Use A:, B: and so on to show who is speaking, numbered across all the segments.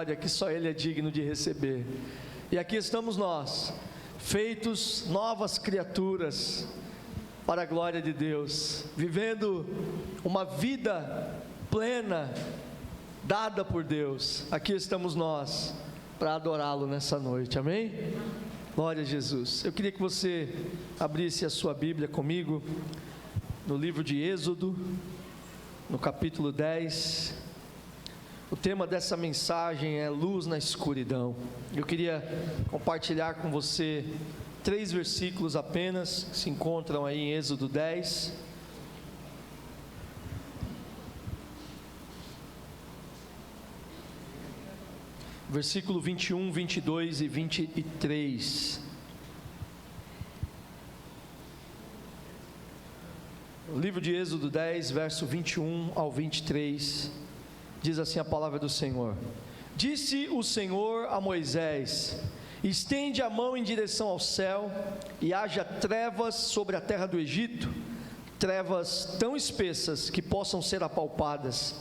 A: que só Ele é digno de receber. E aqui estamos nós, feitos novas criaturas para a glória de Deus, vivendo uma vida plena dada por Deus. Aqui estamos nós para adorá-lo nessa noite, amém? Glória a Jesus. Eu queria que você abrisse a sua Bíblia comigo no livro de Êxodo, no capítulo 10. O tema dessa mensagem é luz na escuridão. Eu queria compartilhar com você 3 versículos apenas, que se encontram aí em Êxodo 10. Versículo 21, 22 e 23. O livro de Êxodo 10, verso 21 ao 23. Diz assim a palavra do Senhor: Disse o Senhor a Moisés: estende a mão em direção ao céu, e haja trevas sobre a terra do Egito, trevas tão espessas que possam ser apalpadas.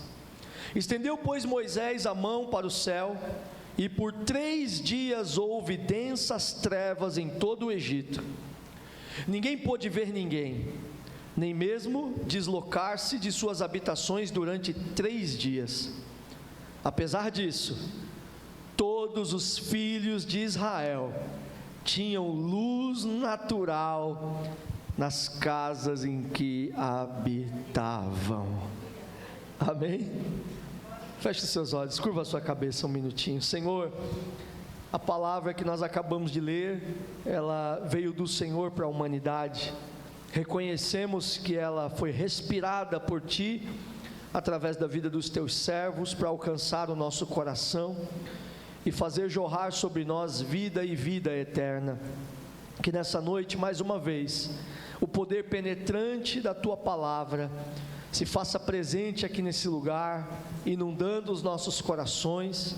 A: Estendeu, pois, Moisés a mão para o céu, e por 3 dias houve densas trevas em todo o Egito. Ninguém pôde ver ninguém, nem mesmo deslocar-se de suas habitações durante 3 dias. Apesar disso, todos os filhos de Israel tinham luz natural nas casas em que habitavam. Amém? Feche seus olhos, curva a sua cabeça um minutinho. Senhor, a palavra que nós acabamos de ler, ela veio do Senhor para a humanidade. Reconhecemos que ela foi respirada por Ti, através da vida dos Teus servos, para alcançar o nosso coração e fazer jorrar sobre nós vida e vida eterna. Que nessa noite, mais uma vez, o poder penetrante da Tua palavra se faça presente aqui nesse lugar, inundando os nossos corações,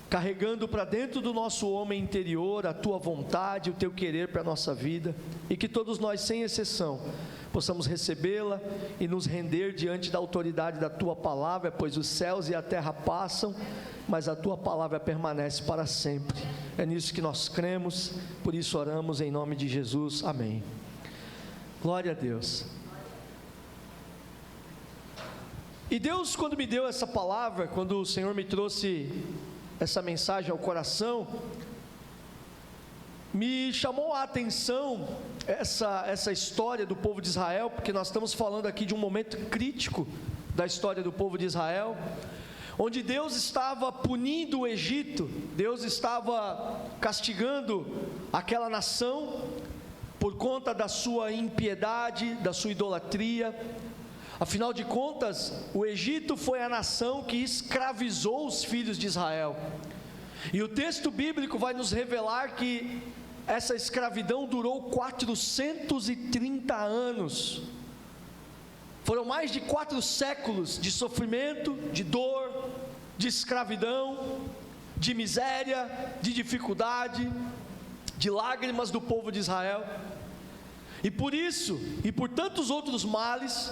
A: carregando para dentro do nosso homem interior a Tua vontade, o Teu querer para a nossa vida, e que todos nós, sem exceção, possamos recebê-la e nos render diante da autoridade da Tua palavra, pois os céus e a terra passam, mas a Tua palavra permanece para sempre. É nisso que nós cremos, por isso oramos em nome de Jesus, amém. Glória a Deus. E Deus, quando me deu essa palavra, quando o Senhor me trouxe essa mensagem ao coração, me chamou a atenção essa história do povo de Israel, porque nós estamos falando aqui de um momento crítico da história do povo de Israel, onde Deus estava punindo o Egito, Deus estava castigando aquela nação por conta da sua impiedade, da sua idolatria. Afinal de contas, o Egito foi a nação que escravizou os filhos de Israel. E o texto bíblico vai nos revelar que essa escravidão durou 430 anos. Foram mais de 4 séculos de sofrimento, de dor, de escravidão, de miséria, de dificuldade, de lágrimas do povo de Israel. E por isso, e por tantos outros males,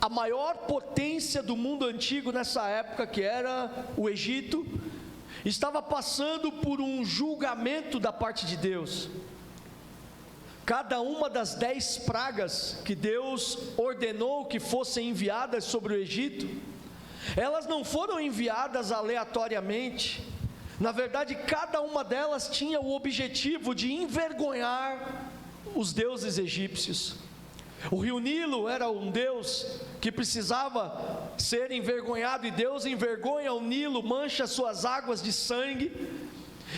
A: a maior potência do mundo antigo nessa época, que era o Egito, estava passando por um julgamento da parte de Deus. Cada uma das 10 pragas que Deus ordenou que fossem enviadas sobre o Egito, elas não foram enviadas aleatoriamente. Na verdade, cada uma delas tinha o objetivo de envergonhar os deuses egípcios. O rio Nilo era um deus que precisava ser envergonhado, e Deus envergonha o Nilo, mancha suas águas de sangue,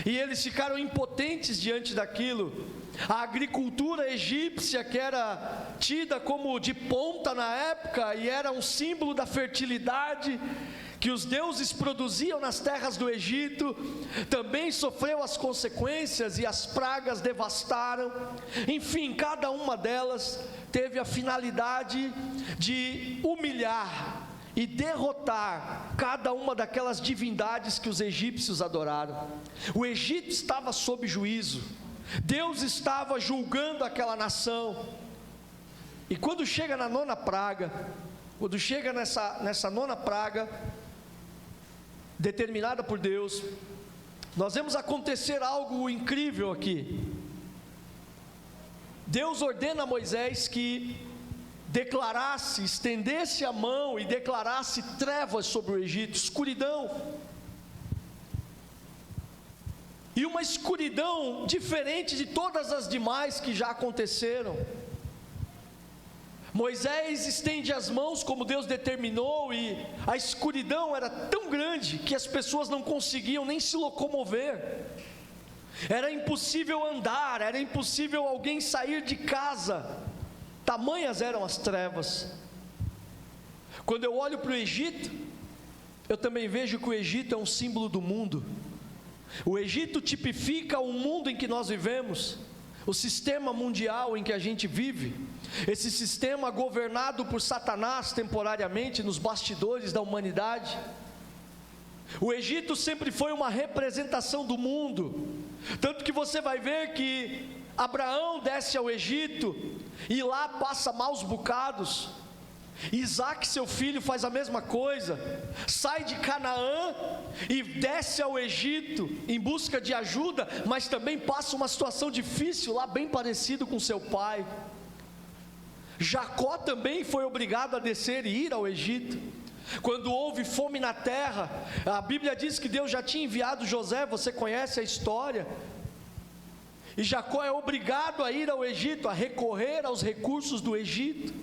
A: e eles ficaram impotentes diante daquilo. A agricultura egípcia, que era tida como de ponta na época, e era um símbolo da fertilidade que os deuses produziam nas terras do Egito, também sofreu as consequências, e as pragas devastaram. Enfim, cada uma delas teve a finalidade de humilhar e derrotar cada uma daquelas divindades que os egípcios adoraram. O Egito estava sob juízo, Deus estava julgando aquela nação. E quando chega na 9ª praga, nessa 9ª praga, determinada por Deus, nós vemos acontecer algo incrível aqui. Deus ordena a Moisés que declarasse, estendesse a mão e declarasse trevas sobre o Egito, escuridão. E uma escuridão diferente de todas as demais que já aconteceram. Moisés estende as mãos como Deus determinou, e a escuridão era tão grande que as pessoas não conseguiam nem se locomover. Era impossível andar, era impossível alguém sair de casa. Tamanhas eram as trevas. Quando eu olho para o Egito, eu também vejo que o Egito é um símbolo do mundo. O Egito tipifica o mundo em que nós vivemos, o sistema mundial em que a gente vive, esse sistema governado por Satanás temporariamente nos bastidores da humanidade. O Egito sempre foi uma representação do mundo, tanto que você vai ver que Abraão desce ao Egito e lá passa maus bocados. Isaac, seu filho, faz a mesma coisa, sai de Canaã e desce ao Egito em busca de ajuda, mas também passa uma situação difícil lá, bem parecido com seu pai. Jacó também foi obrigado a descer e ir ao Egito. Quando houve fome na terra, a Bíblia diz que Deus já tinha enviado José, você conhece a história, e Jacó é obrigado a ir ao Egito, a recorrer aos recursos do Egito.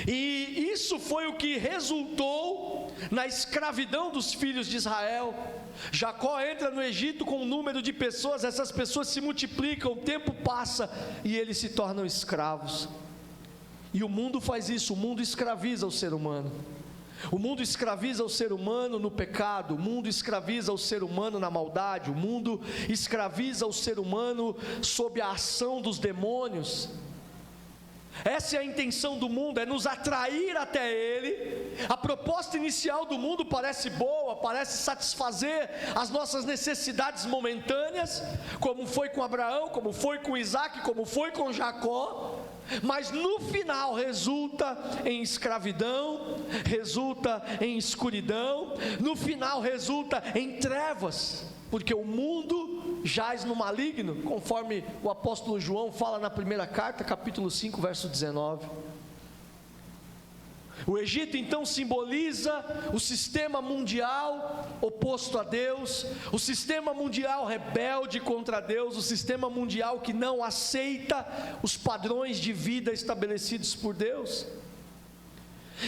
A: E isso foi o que resultou na escravidão dos filhos de Israel. Jacó entra no Egito com um número de pessoas, essas pessoas se multiplicam, o tempo passa e eles se tornam escravos. E o mundo faz isso, o mundo escraviza o ser humano. O mundo escraviza o ser humano no pecado, o mundo escraviza o ser humano na maldade, o mundo escraviza o ser humano sob a ação dos demônios. Essa é a intenção do mundo, é nos atrair até Ele. A proposta inicial do mundo parece boa, parece satisfazer as nossas necessidades momentâneas, como foi com Abraão, como foi com Isaac, como foi com Jacó, mas no final resulta em escravidão, resulta em escuridão, no final resulta em trevas, porque o mundo jaz no maligno, conforme o apóstolo João fala na primeira carta, capítulo 5, verso 19. O Egito então simboliza o sistema mundial oposto a Deus, o sistema mundial rebelde contra Deus, o sistema mundial que não aceita os padrões de vida estabelecidos por Deus.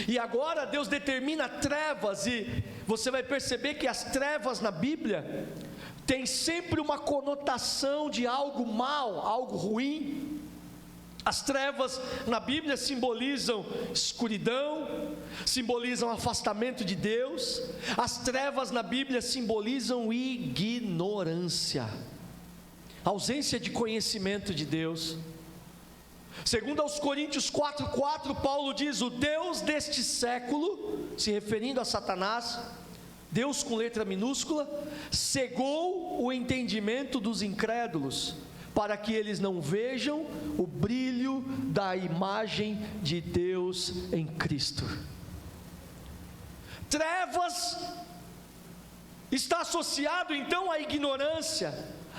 A: E agora Deus determina trevas, e você vai perceber que as trevas na Bíblia tem sempre uma conotação de algo mal, algo ruim. As trevas na Bíblia simbolizam escuridão, simbolizam afastamento de Deus. As trevas na Bíblia simbolizam ignorância, ausência de conhecimento de Deus. Segundo aos Coríntios 4:4, Paulo diz: o Deus deste século, se referindo a Satanás, Deus com letra minúscula, cegou o entendimento dos incrédulos, para que eles não vejam o brilho da imagem de Deus em Cristo. Trevas está associado então à ignorância,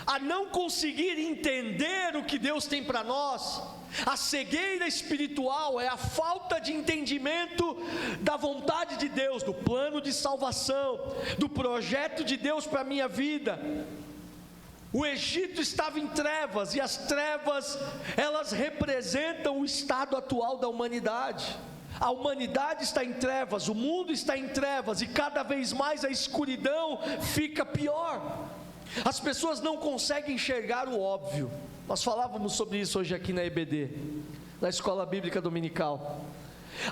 A: a não conseguir entender o que Deus tem para nós. A cegueira espiritual é a falta de entendimento da vontade de Deus, do plano de salvação, do projeto de Deus para a minha vida. O Egito estava em trevas, e as trevas, elas representam o estado atual da humanidade. A humanidade está em trevas, o mundo está em trevas, e cada vez mais a escuridão fica pior. As pessoas não conseguem enxergar o óbvio. Nós falávamos sobre isso hoje aqui na EBD, na Escola Bíblica Dominical.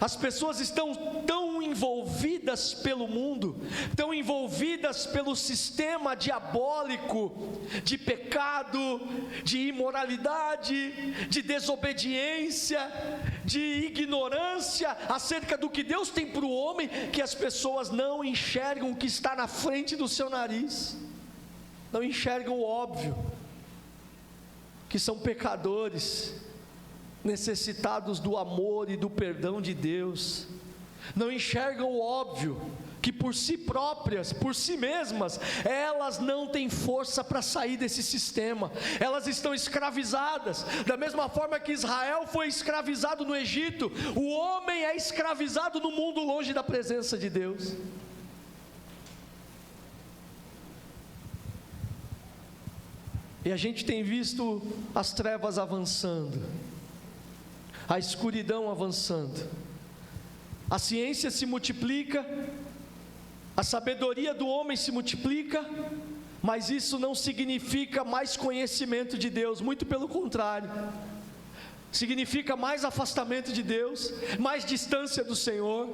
A: As pessoas estão tão envolvidas pelo mundo, tão envolvidas pelo sistema diabólico de pecado, de imoralidade, de desobediência, de ignorância acerca do que Deus tem para o homem, que as pessoas não enxergam o que está na frente do seu nariz, não enxergam o óbvio, que são pecadores, necessitados do amor e do perdão de Deus. Não enxergam o óbvio, que por si próprias, por si mesmas, elas não têm força para sair desse sistema, elas estão escravizadas, da mesma forma que Israel foi escravizado no Egito, o homem é escravizado no mundo longe da presença de Deus. E a gente tem visto as trevas avançando, a escuridão avançando, a ciência se multiplica, a sabedoria do homem se multiplica, mas isso não significa mais conhecimento de Deus, muito pelo contrário, significa mais afastamento de Deus, mais distância do Senhor,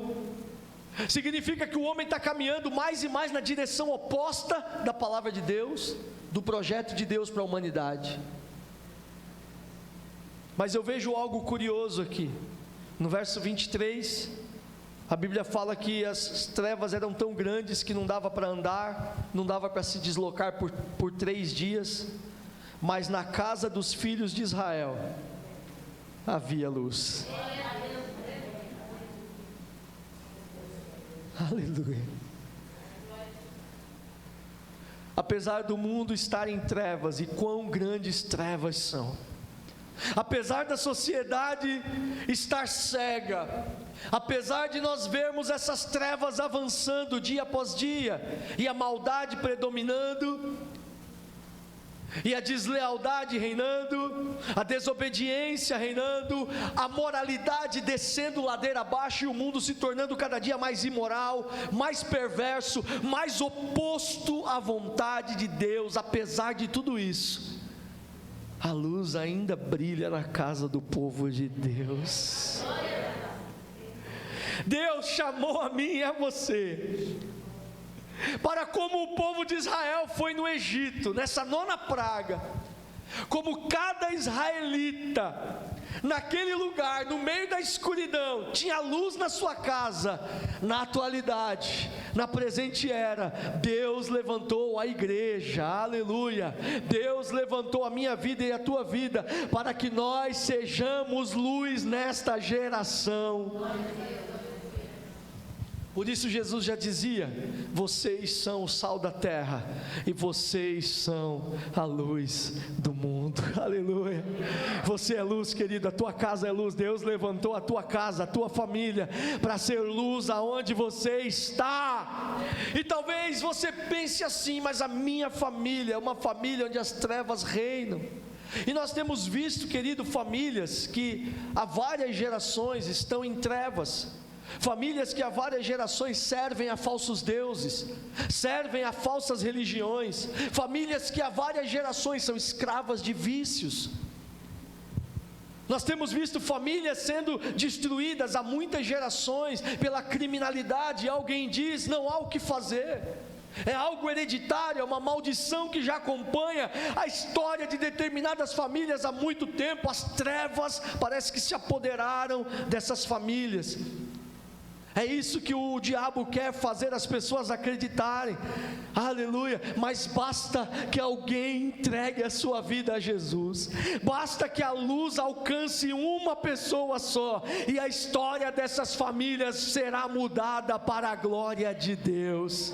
A: significa que o homem está caminhando mais e mais na direção oposta da palavra de Deus, do projeto de Deus para a humanidade. Mas eu vejo algo curioso aqui, no verso 23, a Bíblia fala que as trevas eram tão grandes que não dava para andar, não dava para se deslocar por 3 dias, mas na casa dos filhos de Israel havia luz. Aleluia. Apesar do mundo estar em trevas, e quão grandes trevas são, apesar da sociedade estar cega, apesar de nós vermos essas trevas avançando dia após dia, e a maldade predominando, e a deslealdade reinando, a desobediência reinando, a moralidade descendo ladeira abaixo, e o mundo se tornando cada dia mais imoral, mais perverso, mais oposto à vontade de Deus, apesar de tudo isso, a luz ainda brilha na casa do povo de Deus. Deus chamou a mim e a você para, como o povo de Israel foi no Egito, nessa 9ª praga, como cada israelita, naquele lugar, no meio da escuridão, tinha luz na sua casa, na atualidade, na presente era, Deus levantou a igreja, aleluia, Deus levantou a minha vida e a tua vida, para que nós sejamos luz nesta geração. Por isso Jesus já dizia: vocês são o sal da terra, e vocês são a luz do mundo, aleluia. Você é luz, querido, a tua casa é luz. Deus levantou a tua casa, a tua família, para ser luz aonde você está. E talvez você pense assim: mas a minha família é uma família onde as trevas reinam. E nós temos visto, querido, famílias que há várias gerações estão em trevas, famílias que há várias gerações servem a falsos deuses, servem a falsas religiões, famílias que há várias gerações são escravas de vícios. Nós temos visto famílias sendo destruídas há muitas gerações pela criminalidade, e alguém diz: não há o que fazer, é algo hereditário, é uma maldição que já acompanha a história de determinadas famílias há muito tempo. As trevas parece que se apoderaram dessas famílias. É isso que o diabo quer fazer as pessoas acreditarem, aleluia. Mas basta que alguém entregue a sua vida a Jesus, basta que a luz alcance uma pessoa só, e a história dessas famílias será mudada para a glória de Deus.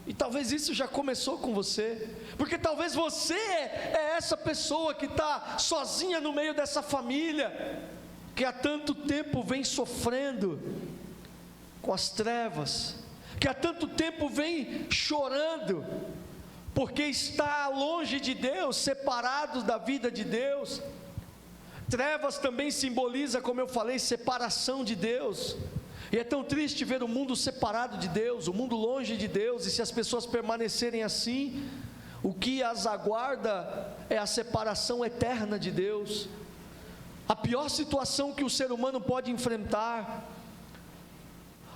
A: E talvez isso já começou com você, porque talvez você é essa pessoa que está sozinha no meio dessa família, que há tanto tempo vem sofrendo com as trevas, que há tanto tempo vem chorando, porque está longe de Deus, separado da vida de Deus. Trevas também simboliza, como eu falei, separação de Deus, e é tão triste ver o mundo separado de Deus, o mundo longe de Deus, e se as pessoas permanecerem assim, o que as aguarda é a separação eterna de Deus. A pior situação que o ser humano pode enfrentar,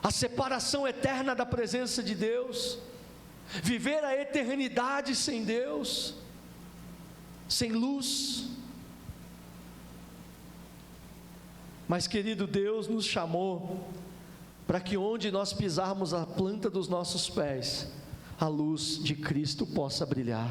A: a separação eterna da presença de Deus, viver a eternidade sem Deus, sem luz. Mas, querido, Deus nos chamou para que onde nós pisarmos a planta dos nossos pés, a luz de Cristo possa brilhar.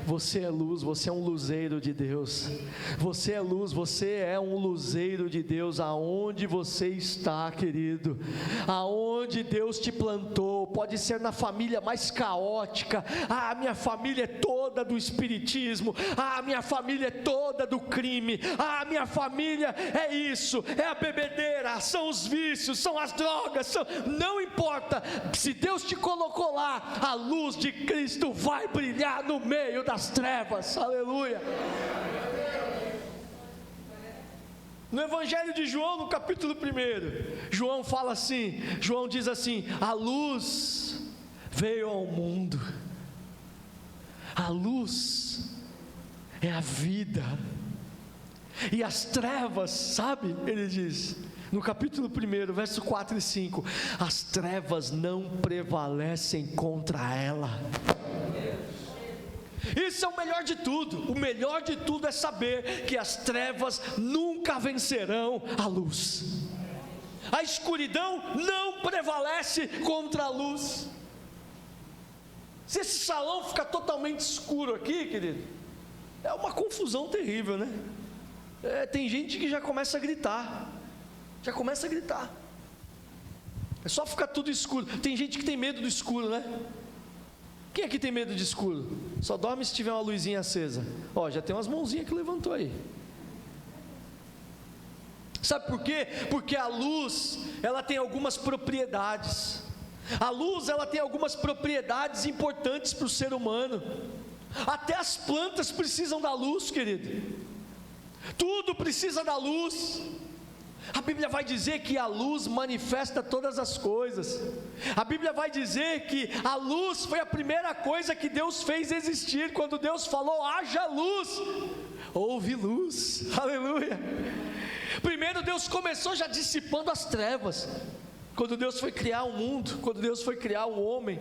A: Você é luz, você é um luzeiro de Deus. Você é luz, você é um luzeiro de Deus. Aonde você está, querido, aonde Deus te plantou, pode ser na família mais caótica. Minha família é toda do espiritismo. Minha família é toda do crime. Minha família é isso, é a bebedeira, são os vícios, são as drogas, não importa. Se Deus te colocou lá, a luz de Cristo vai brilhar no meio das trevas. Aleluia. No Evangelho de João, no capítulo 1, João fala assim, João diz assim: a luz veio ao mundo, a luz é a vida, e as trevas, sabe, ele diz, no capítulo 1, verso 4 e 5, as trevas não prevalecem contra ela. Isso é o melhor de tudo é saber que as trevas nunca vencerão a luz. A escuridão não prevalece contra a luz. Se esse salão ficar totalmente escuro aqui, querido, é uma confusão terrível, né? Tem gente que já começa a gritar, é só ficar tudo escuro. Tem gente que tem medo do escuro, né? Quem aqui tem medo de escuro? Só dorme se tiver uma luzinha acesa. Já tem umas mãozinhas que levantou aí. Sabe por quê? Porque a luz, ela tem algumas propriedades. A luz, ela tem algumas propriedades importantes para o ser humano. Até as plantas precisam da luz, querido. Tudo precisa da luz. A Bíblia vai dizer que a luz manifesta todas as coisas. A Bíblia vai dizer que a luz foi a primeira coisa que Deus fez existir. Quando Deus falou, haja luz, houve luz. Aleluia. Primeiro Deus começou já dissipando as trevas. Quando Deus foi criar o mundo, quando Deus foi criar o homem,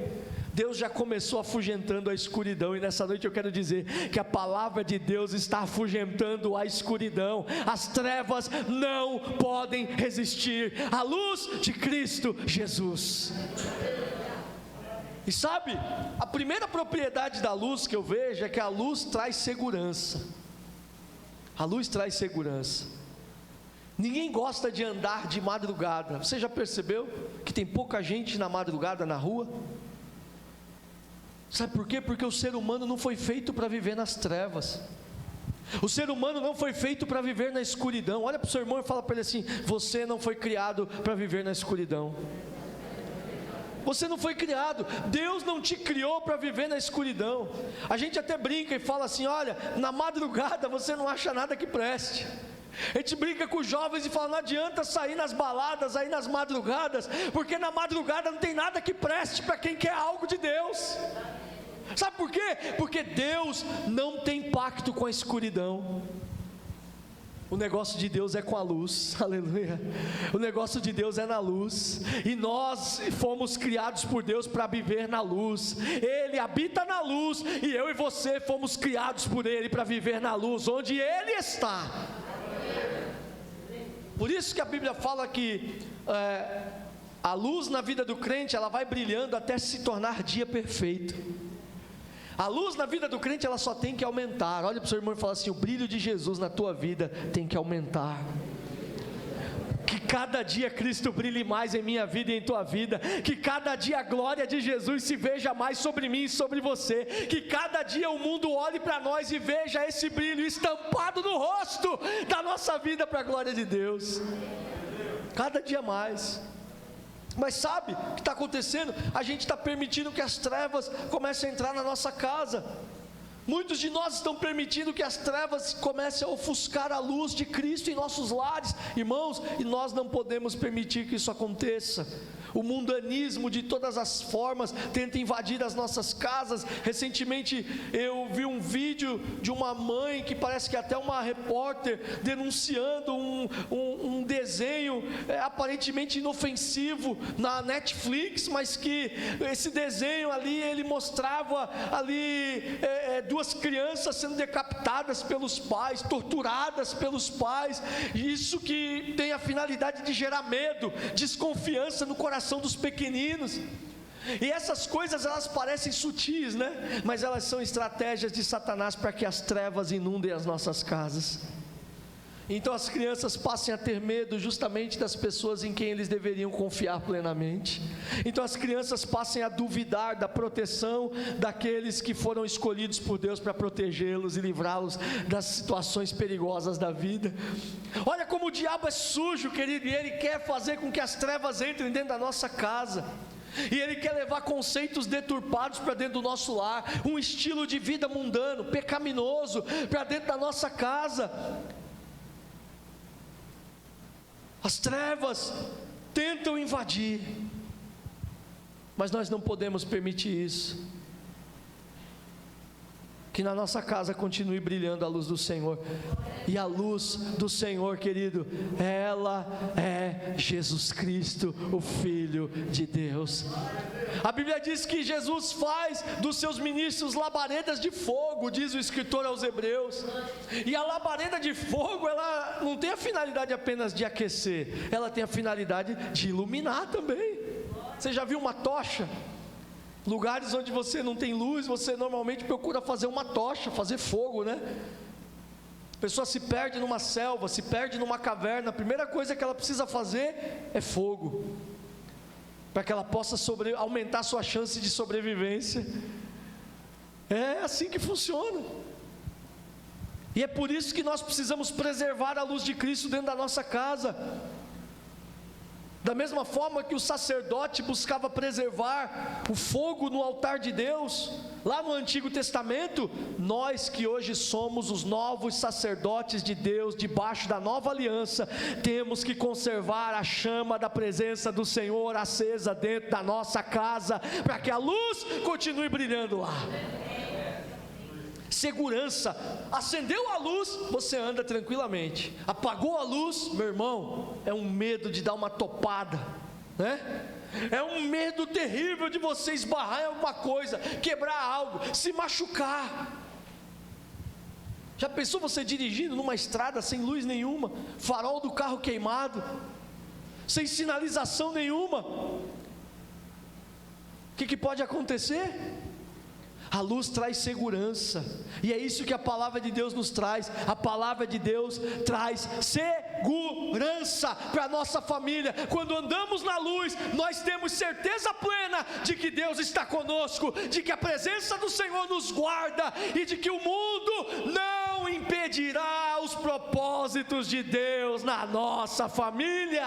A: Deus já começou afugentando a escuridão. E nessa noite eu quero dizer que a palavra de Deus está afugentando a escuridão. As trevas não podem resistir à luz de Cristo Jesus. E sabe, a primeira propriedade da luz que eu vejo é que a luz traz segurança. A luz traz segurança. Ninguém gosta de andar de madrugada. Você já percebeu que tem pouca gente na madrugada na rua? Sabe por quê? Porque o ser humano não foi feito para viver nas trevas. O ser humano não foi feito para viver na escuridão. Olha para o seu irmão e fala para ele assim: você não foi criado para viver na escuridão. Você não foi criado, Deus não te criou para viver na escuridão. A gente até brinca e fala assim: olha, na madrugada você não acha nada que preste. A gente brinca com os jovens e fala: não adianta sair nas baladas aí nas madrugadas, porque na madrugada não tem nada que preste para quem quer algo de Deus. Sabe por quê? Porque Deus não tem pacto com a escuridão. O negócio de Deus é com a luz, aleluia. O negócio de Deus é na luz, e nós fomos criados por Deus para viver na luz. Ele habita na luz, e eu e você fomos criados por Ele para viver na luz, onde Ele está. Por isso que a Bíblia fala que a luz na vida do crente, ela vai brilhando até se tornar dia perfeito. A luz na vida do crente, ela só tem que aumentar. Olha para o seu irmão e fala assim: o brilho de Jesus na tua vida tem que aumentar. Que cada dia Cristo brilhe mais em minha vida e em tua vida. Que cada dia a glória de Jesus se veja mais sobre mim e sobre você. Que cada dia o mundo olhe para nós e veja esse brilho estampado no rosto da nossa vida para a glória de Deus. Cada dia mais. Mas sabe o que está acontecendo? A gente está permitindo que as trevas comecem a entrar na nossa casa. Muitos de nós estão permitindo que as trevas comecem a ofuscar a luz de Cristo em nossos lares, irmãos, e nós não podemos permitir que isso aconteça. O mundanismo de todas as formas tenta invadir as nossas casas. Recentemente eu vi um vídeo de uma mãe, que parece que é até uma repórter, denunciando um desenho aparentemente inofensivo na Netflix, mas que esse desenho ali, ele mostrava ali duas crianças sendo decapitadas pelos pais, torturadas pelos pais. Isso que tem a finalidade de gerar medo, desconfiança no coração dos pequeninos. E essas coisas, elas parecem sutis, né? Mas elas são estratégias de Satanás para que as trevas inundem as nossas casas. Então as crianças passem a ter medo justamente das pessoas em quem eles deveriam confiar plenamente. Então as crianças passem a duvidar da proteção daqueles que foram escolhidos por Deus para protegê-los e livrá-los das situações perigosas da vida. Olha como o diabo é sujo, querido, e ele quer fazer com que as trevas entrem dentro da nossa casa. E ele quer levar conceitos deturpados para dentro do nosso lar, um estilo de vida mundano, pecaminoso, para dentro da nossa casa. As trevas tentam invadir, mas nós não podemos permitir isso. Que na nossa casa continue brilhando a luz do Senhor. E a luz do Senhor, querido, ela é Jesus Cristo, o Filho de Deus. A Bíblia diz que Jesus faz dos seus ministros labaredas de fogo, diz o escritor aos Hebreus. E a labareda de fogo, ela não tem a finalidade apenas de aquecer, ela tem a finalidade de iluminar também. Você já viu uma tocha? Lugares onde você não tem luz, você normalmente procura fazer uma tocha, fazer fogo, né? A pessoa se perde numa selva, se perde numa caverna, a primeira coisa que ela precisa fazer é fogo, para que ela possa aumentar sua chance de sobrevivência. É assim que funciona. E é por isso que nós precisamos preservar a luz de Cristo dentro da nossa casa. Da mesma forma que o sacerdote buscava preservar o fogo no altar de Deus, lá no Antigo Testamento, nós que hoje somos os novos sacerdotes de Deus, debaixo da nova aliança, temos que conservar a chama da presença do Senhor acesa dentro da nossa casa, para que a luz continue brilhando lá. Segurança, acendeu a luz, você anda tranquilamente. Apagou a luz, meu irmão, é um medo de dar uma topada, né? É um medo terrível de você esbarrar em alguma coisa, quebrar algo, se machucar. Já pensou você dirigindo numa estrada sem luz nenhuma, farol do carro queimado, sem sinalização nenhuma? O que pode acontecer? A luz traz segurança, e é isso que a palavra de Deus nos traz. A palavra de Deus traz segurança para a nossa família. Quando andamos na luz, nós temos certeza plena de que Deus está conosco, de que a presença do Senhor nos guarda, e de que o mundo não impedirá os propósitos de Deus na nossa família.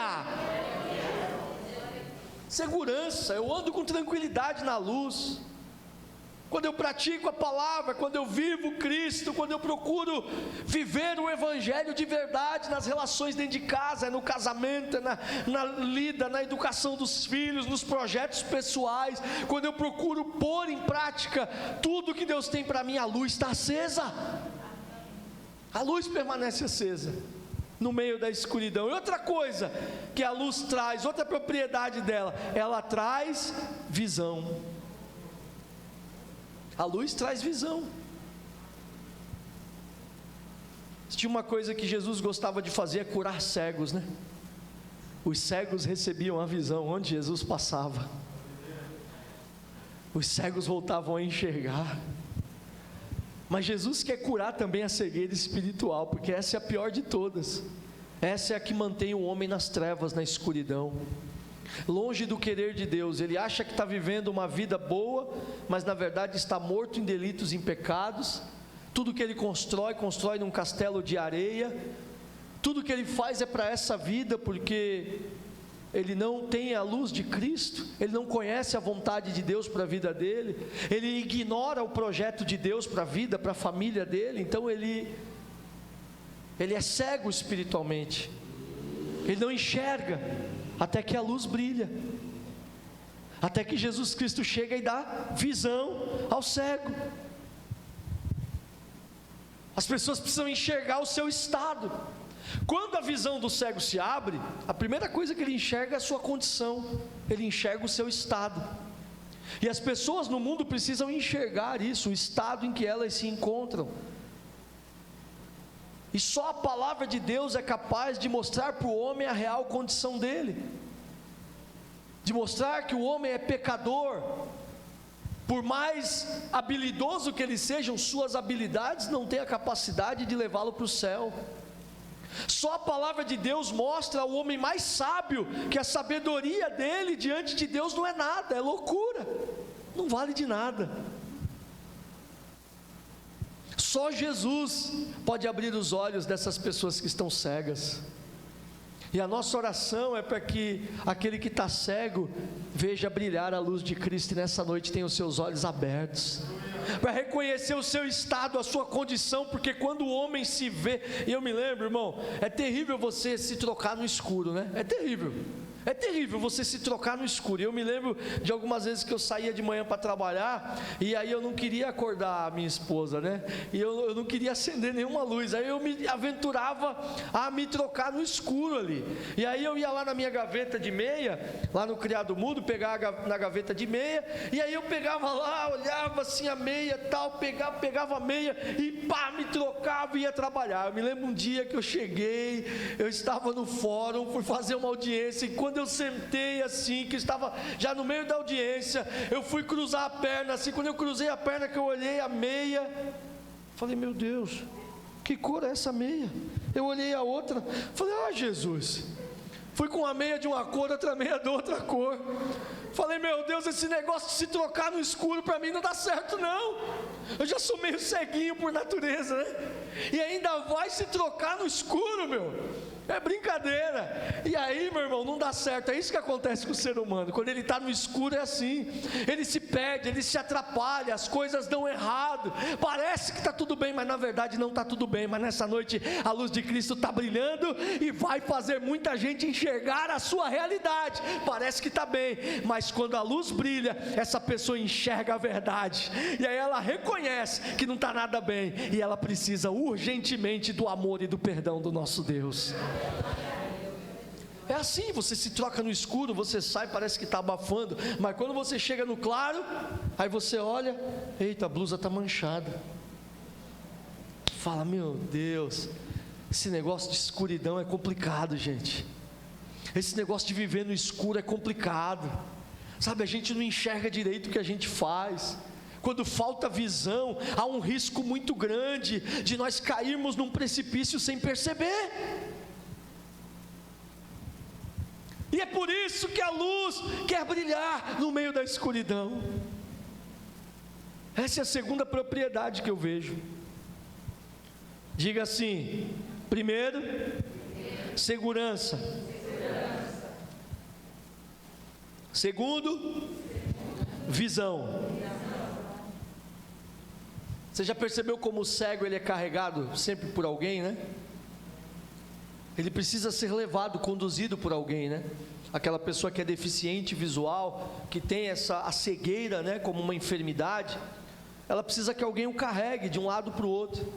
A: Segurança, eu ando com tranquilidade na luz. Quando eu pratico a palavra, quando eu vivo Cristo, quando eu procuro viver o Evangelho de verdade nas relações dentro de casa, no casamento, na lida, na educação dos filhos, nos projetos pessoais, quando eu procuro pôr em prática tudo que Deus tem para mim, a luz está acesa, a luz permanece acesa no meio da escuridão. E outra coisa que a luz traz, outra propriedade dela, ela traz visão. A luz traz visão. Tinha uma coisa que Jesus gostava de fazer, é curar cegos, né? Os cegos recebiam a visão onde Jesus passava. Os cegos voltavam a enxergar. Mas Jesus quer curar também a cegueira espiritual, porque essa é a pior de todas. Essa é a que mantém o homem nas trevas, na escuridão, longe do querer de Deus. Ele acha que está vivendo uma vida boa, mas na verdade está morto em delitos e em pecados. Tudo que ele constrói num castelo de areia. Tudo que ele faz é para essa vida, porque ele não tem a luz de Cristo, ele não conhece a vontade de Deus para a vida dele, ele ignora o projeto de Deus para a vida, para a família dele. Então ele é cego espiritualmente, ele não enxerga até que a luz brilha, até que Jesus Cristo chega e dá visão ao cego. As pessoas precisam enxergar o seu estado. Quando a visão do cego se abre, a primeira coisa que ele enxerga é a sua condição, ele enxerga o seu estado. E as pessoas no mundo precisam enxergar isso, o estado em que elas se encontram. E só a palavra de Deus é capaz de mostrar para o homem a real condição dele. de mostrar que o homem é pecador. Por mais habilidoso que eles sejam, suas habilidades não têm a capacidade de levá-lo para o céu. Só a palavra de Deus mostra ao homem mais sábio que a sabedoria dele diante de Deus não é nada, é loucura, não vale de nada. Só Jesus pode abrir os olhos dessas pessoas que estão cegas. E a nossa oração é para que aquele que está cego veja brilhar a luz de Cristo e nessa noite tenha os seus olhos abertos, para reconhecer o seu estado, a sua condição, porque quando o homem se vê, e eu me lembro, irmão, é terrível você se trocar no escuro, né? É terrível você se trocar no escuro. Eu me lembro de algumas vezes que eu saía de manhã para trabalhar, e aí eu não queria acordar a minha esposa, né? E eu não queria acender nenhuma luz, aí eu me aventurava a me trocar no escuro ali. E aí eu ia lá na minha gaveta de meia, lá no criado mudo, pegar na gaveta de meia, e aí eu pegava lá, olhava assim a meia tal, pegava a meia e pá, me trocava e ia trabalhar. Eu me lembro um dia que eu cheguei, eu estava no fórum, fui fazer uma audiência, e quando eu sentei assim, que estava já no meio da audiência, eu fui cruzar a perna assim, quando eu cruzei a perna, que eu olhei a meia, falei, meu Deus, que cor é essa meia? Eu olhei a outra, falei, Jesus, fui com a meia de uma cor, outra meia de outra cor, falei, meu Deus, esse negócio de se trocar no escuro para mim não dá certo não, eu já sou meio ceguinho por natureza, né? E ainda vai se trocar no escuro, meu, é brincadeira. E aí, meu irmão, não dá certo. É isso que acontece com o ser humano. Quando ele está no escuro é assim, ele se perde, ele se atrapalha, as coisas dão errado, parece que está tudo bem, mas na verdade não está tudo bem. Mas nessa noite a luz de Cristo está brilhando e vai fazer muita gente enxergar a sua realidade. Parece que está bem, mas quando a luz brilha, essa pessoa enxerga a verdade, e aí ela reconhece que não está nada bem, e ela precisa urgentemente do amor e do perdão do nosso Deus. É assim, você se troca no escuro, você sai, parece que está abafando, mas quando você chega no claro, aí você olha, eita, a blusa está manchada, fala, meu Deus, esse negócio de escuridão é complicado, gente, esse negócio de viver no escuro é complicado, sabe, a gente não enxerga direito o que a gente faz. Quando falta visão, há um risco muito grande de nós cairmos num precipício sem perceber. E é por isso que a luz quer brilhar no meio da escuridão. Essa é a segunda propriedade que eu vejo. Diga assim: primeiro, segurança. Segundo, visão. Você já percebeu como o cego ele é carregado sempre por alguém, né? Ele precisa ser levado, conduzido por alguém, né? Aquela pessoa que é deficiente visual, que tem a cegueira, né, como uma enfermidade, ela precisa que alguém o carregue de um lado para o outro.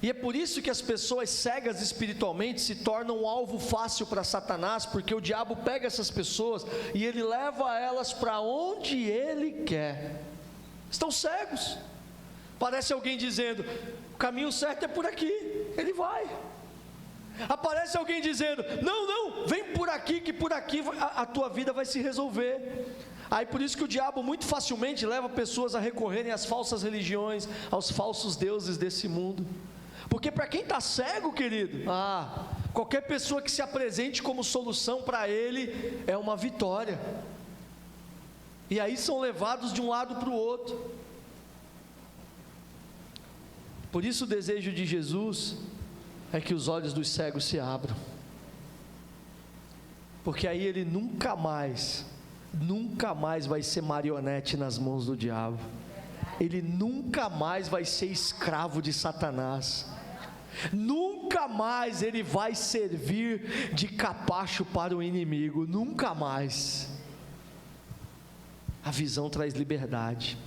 A: E é por isso que as pessoas cegas espiritualmente se tornam um alvo fácil para Satanás, porque o diabo pega essas pessoas e ele leva elas para onde ele quer. Estão cegos. Parece alguém dizendo, o caminho certo é por aqui, ele vai. Aparece alguém dizendo, não, vem por aqui, que por aqui a tua vida vai se resolver. Aí por isso que o diabo muito facilmente leva pessoas a recorrerem às falsas religiões, aos falsos deuses desse mundo. Porque para quem está cego, querido, qualquer pessoa que se apresente como solução para ele é uma vitória. E aí são levados de um lado para o outro. Por isso o desejo de Jesus é que os olhos dos cegos se abram, porque aí ele nunca mais vai ser marionete nas mãos do diabo, ele nunca mais vai ser escravo de Satanás, nunca mais ele vai servir de capacho para o inimigo, nunca mais. A visão traz liberdade.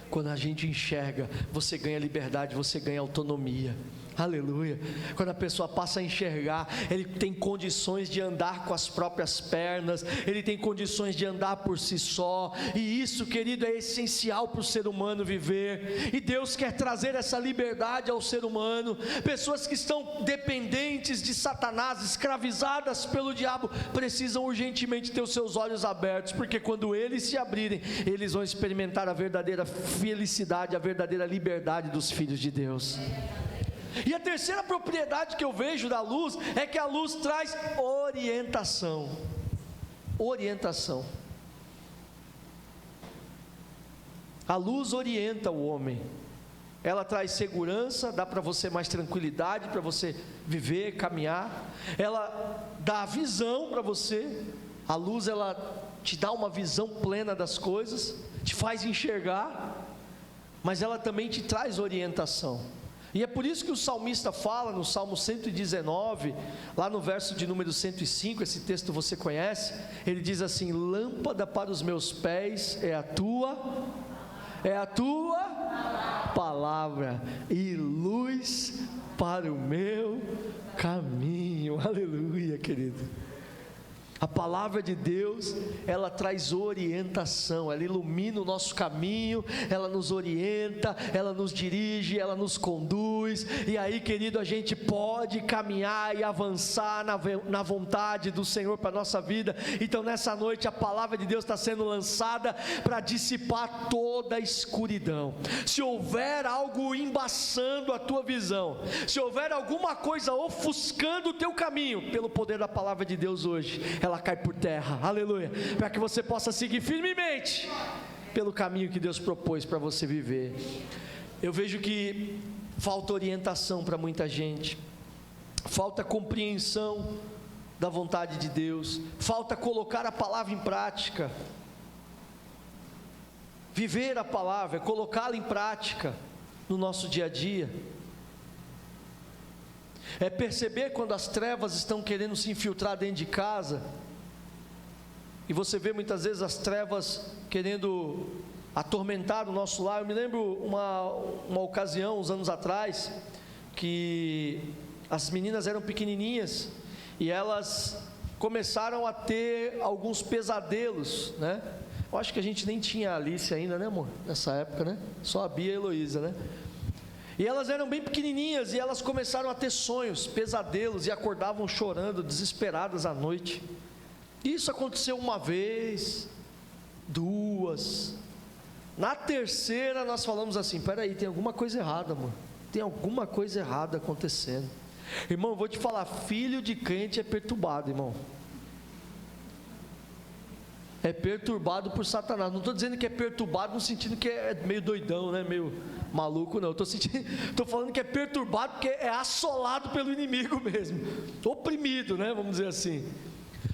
A: Quando a gente enxerga, você ganha liberdade, você ganha autonomia. Aleluia. Quando a pessoa passa a enxergar, ele tem condições de andar com as próprias pernas, ele tem condições de andar por si só, e isso, querido, é essencial para o ser humano viver, e Deus quer trazer essa liberdade ao ser humano. Pessoas que estão dependentes de Satanás, escravizadas pelo diabo, precisam urgentemente ter os seus olhos abertos, porque quando eles se abrirem, eles vão experimentar a verdadeira felicidade, a verdadeira liberdade dos filhos de Deus. E a terceira propriedade que eu vejo da luz é que a luz traz orientação. Orientação. A luz orienta o homem. Ela traz segurança, dá para você mais tranquilidade, para você viver, caminhar. Ela dá visão para você. A luz, ela te dá uma visão plena das coisas, te faz enxergar, mas ela também te traz orientação. E é por isso que o salmista fala no Salmo 119, lá no verso de número 105, esse texto você conhece, ele diz assim: lâmpada para os meus pés é a tua palavra, e luz para o meu caminho. Aleluia, querido. A palavra de Deus, ela traz orientação, ela ilumina o nosso caminho, ela nos orienta, ela nos dirige, ela nos conduz, e aí, querido, a gente pode caminhar e avançar na vontade do Senhor para a nossa vida. Então nessa noite a palavra de Deus está sendo lançada para dissipar toda a escuridão. Se houver algo embaçando a tua visão, se houver alguma coisa ofuscando o teu caminho, pelo poder da palavra de Deus hoje, ela cai por terra, aleluia, para que você possa seguir firmemente pelo caminho que Deus propôs para você viver. Eu vejo que falta orientação para muita gente, falta compreensão da vontade de Deus, falta colocar a palavra em prática, viver a palavra, colocá-la em prática no nosso dia a dia. É perceber quando as trevas estão querendo se infiltrar dentro de casa, e você vê muitas vezes as trevas querendo atormentar o nosso lar. Eu me lembro uma ocasião, uns anos atrás, que as meninas eram pequenininhas, e elas começaram a ter alguns pesadelos, né? Eu acho que a gente nem tinha a Alice ainda, né, amor? Nessa época, né? Só a Bia e a Heloísa, né? E elas eram bem pequenininhas, e elas começaram a ter sonhos, pesadelos, e acordavam chorando, desesperadas à noite. Isso aconteceu uma vez, duas. Na terceira nós falamos assim: peraí, tem alguma coisa errada, amor. Tem alguma coisa errada acontecendo. Irmão, eu vou te falar, filho de crente é perturbado, irmão. É perturbado por Satanás. Não estou dizendo que é perturbado no sentido que é meio doidão, né? Meio maluco, não. Estou falando que é perturbado porque é assolado pelo inimigo mesmo, oprimido, né? Vamos dizer assim.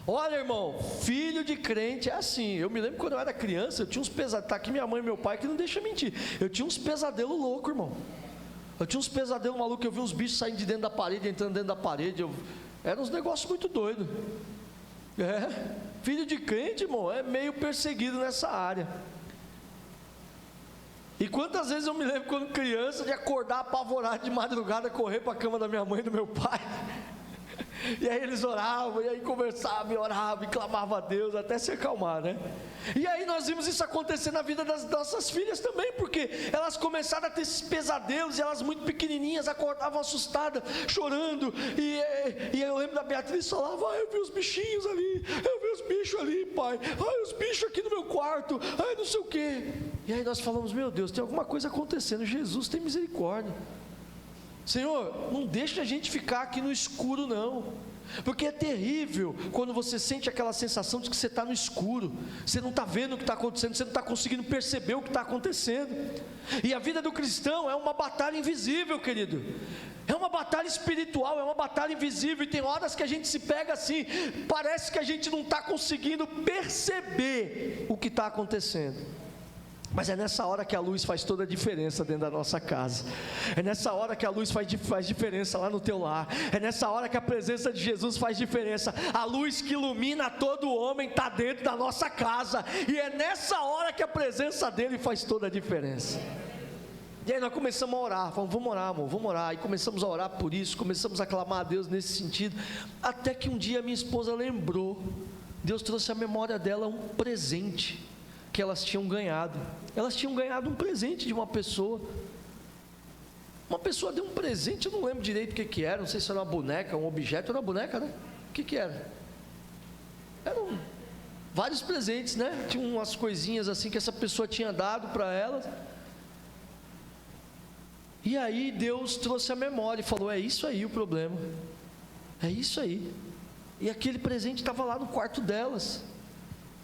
A: Olha, irmão, filho de crente é assim. Eu me lembro quando eu era criança, eu tinha uns pesadelos. Está aqui minha mãe e meu pai que não deixa mentir. Eu tinha uns pesadelos loucos, irmão. Eu tinha uns pesadelos malucos. Eu vi uns bichos saindo de dentro da parede, entrando dentro da parede. Era uns negócios muito doidos. Filho de crente, irmão, é meio perseguido nessa área. E quantas vezes eu me lembro quando criança de acordar apavorado de madrugada, correr para a cama da minha mãe e do meu pai. E aí eles oravam, e aí conversavam, e oravam, e clamavam a Deus, até se acalmar, né? E aí nós vimos isso acontecer na vida das nossas filhas também, porque elas começaram a ter esses pesadelos, e elas muito pequenininhas, acordavam assustadas, chorando, e eu lembro da Beatriz falava: eu vi os bichinhos ali, eu vi os bichos ali, pai, os bichos aqui no meu quarto, não sei o quê. E aí nós falamos: meu Deus, tem alguma coisa acontecendo, Jesus tem misericórdia. Senhor, não deixa a gente ficar aqui no escuro não, porque é terrível quando você sente aquela sensação de que você está no escuro, você não está vendo o que está acontecendo, você não está conseguindo perceber o que está acontecendo. E a vida do cristão é uma batalha invisível, querido, é uma batalha espiritual, é uma batalha invisível, e tem horas que a gente se pega assim, parece que a gente não está conseguindo perceber o que está acontecendo. Mas é nessa hora que a luz faz toda a diferença dentro da nossa casa. É nessa hora que a luz faz diferença lá no teu lar. É nessa hora que a presença de Jesus faz diferença. A luz que ilumina todo homem está dentro da nossa casa. E é nessa hora que a presença dele faz toda a diferença. E aí nós começamos a orar, falamos, vamos orar, amor, vamos orar. E começamos a orar por isso, começamos a clamar a Deus nesse sentido. Até que um dia minha esposa lembrou, Deus trouxe à memória dela um presente que elas tinham ganhado. Elas tinham ganhado um presente de uma pessoa. Uma pessoa deu um presente, eu não lembro direito o que era, não sei se era uma boneca, um objeto, era uma boneca, né? O que era? Eram vários presentes, né? Tinha umas coisinhas assim que essa pessoa tinha dado para elas. E aí Deus trouxe a memória e falou, é isso aí o problema, é isso aí. E aquele presente estava lá no quarto delas.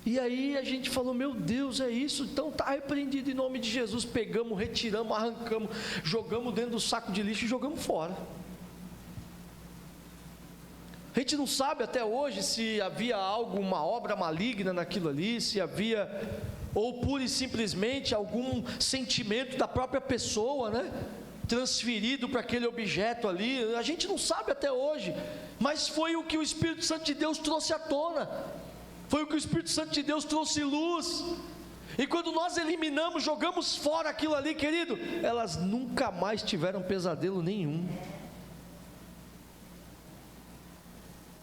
A: E aí a gente falou, meu Deus, é isso, então está repreendido em nome de Jesus. Pegamos, retiramos, arrancamos, jogamos dentro do saco de lixo e jogamos fora. A gente não sabe até hoje se havia algo, uma obra maligna naquilo ali, se havia, ou pura e simplesmente algum sentimento da própria pessoa, né? Transferido para aquele objeto ali, a gente não sabe até hoje, mas foi o que o Espírito Santo de Deus trouxe à tona, foi o que o Espírito Santo de Deus trouxe luz, e quando nós eliminamos, jogamos fora aquilo ali, querido, elas nunca mais tiveram pesadelo nenhum.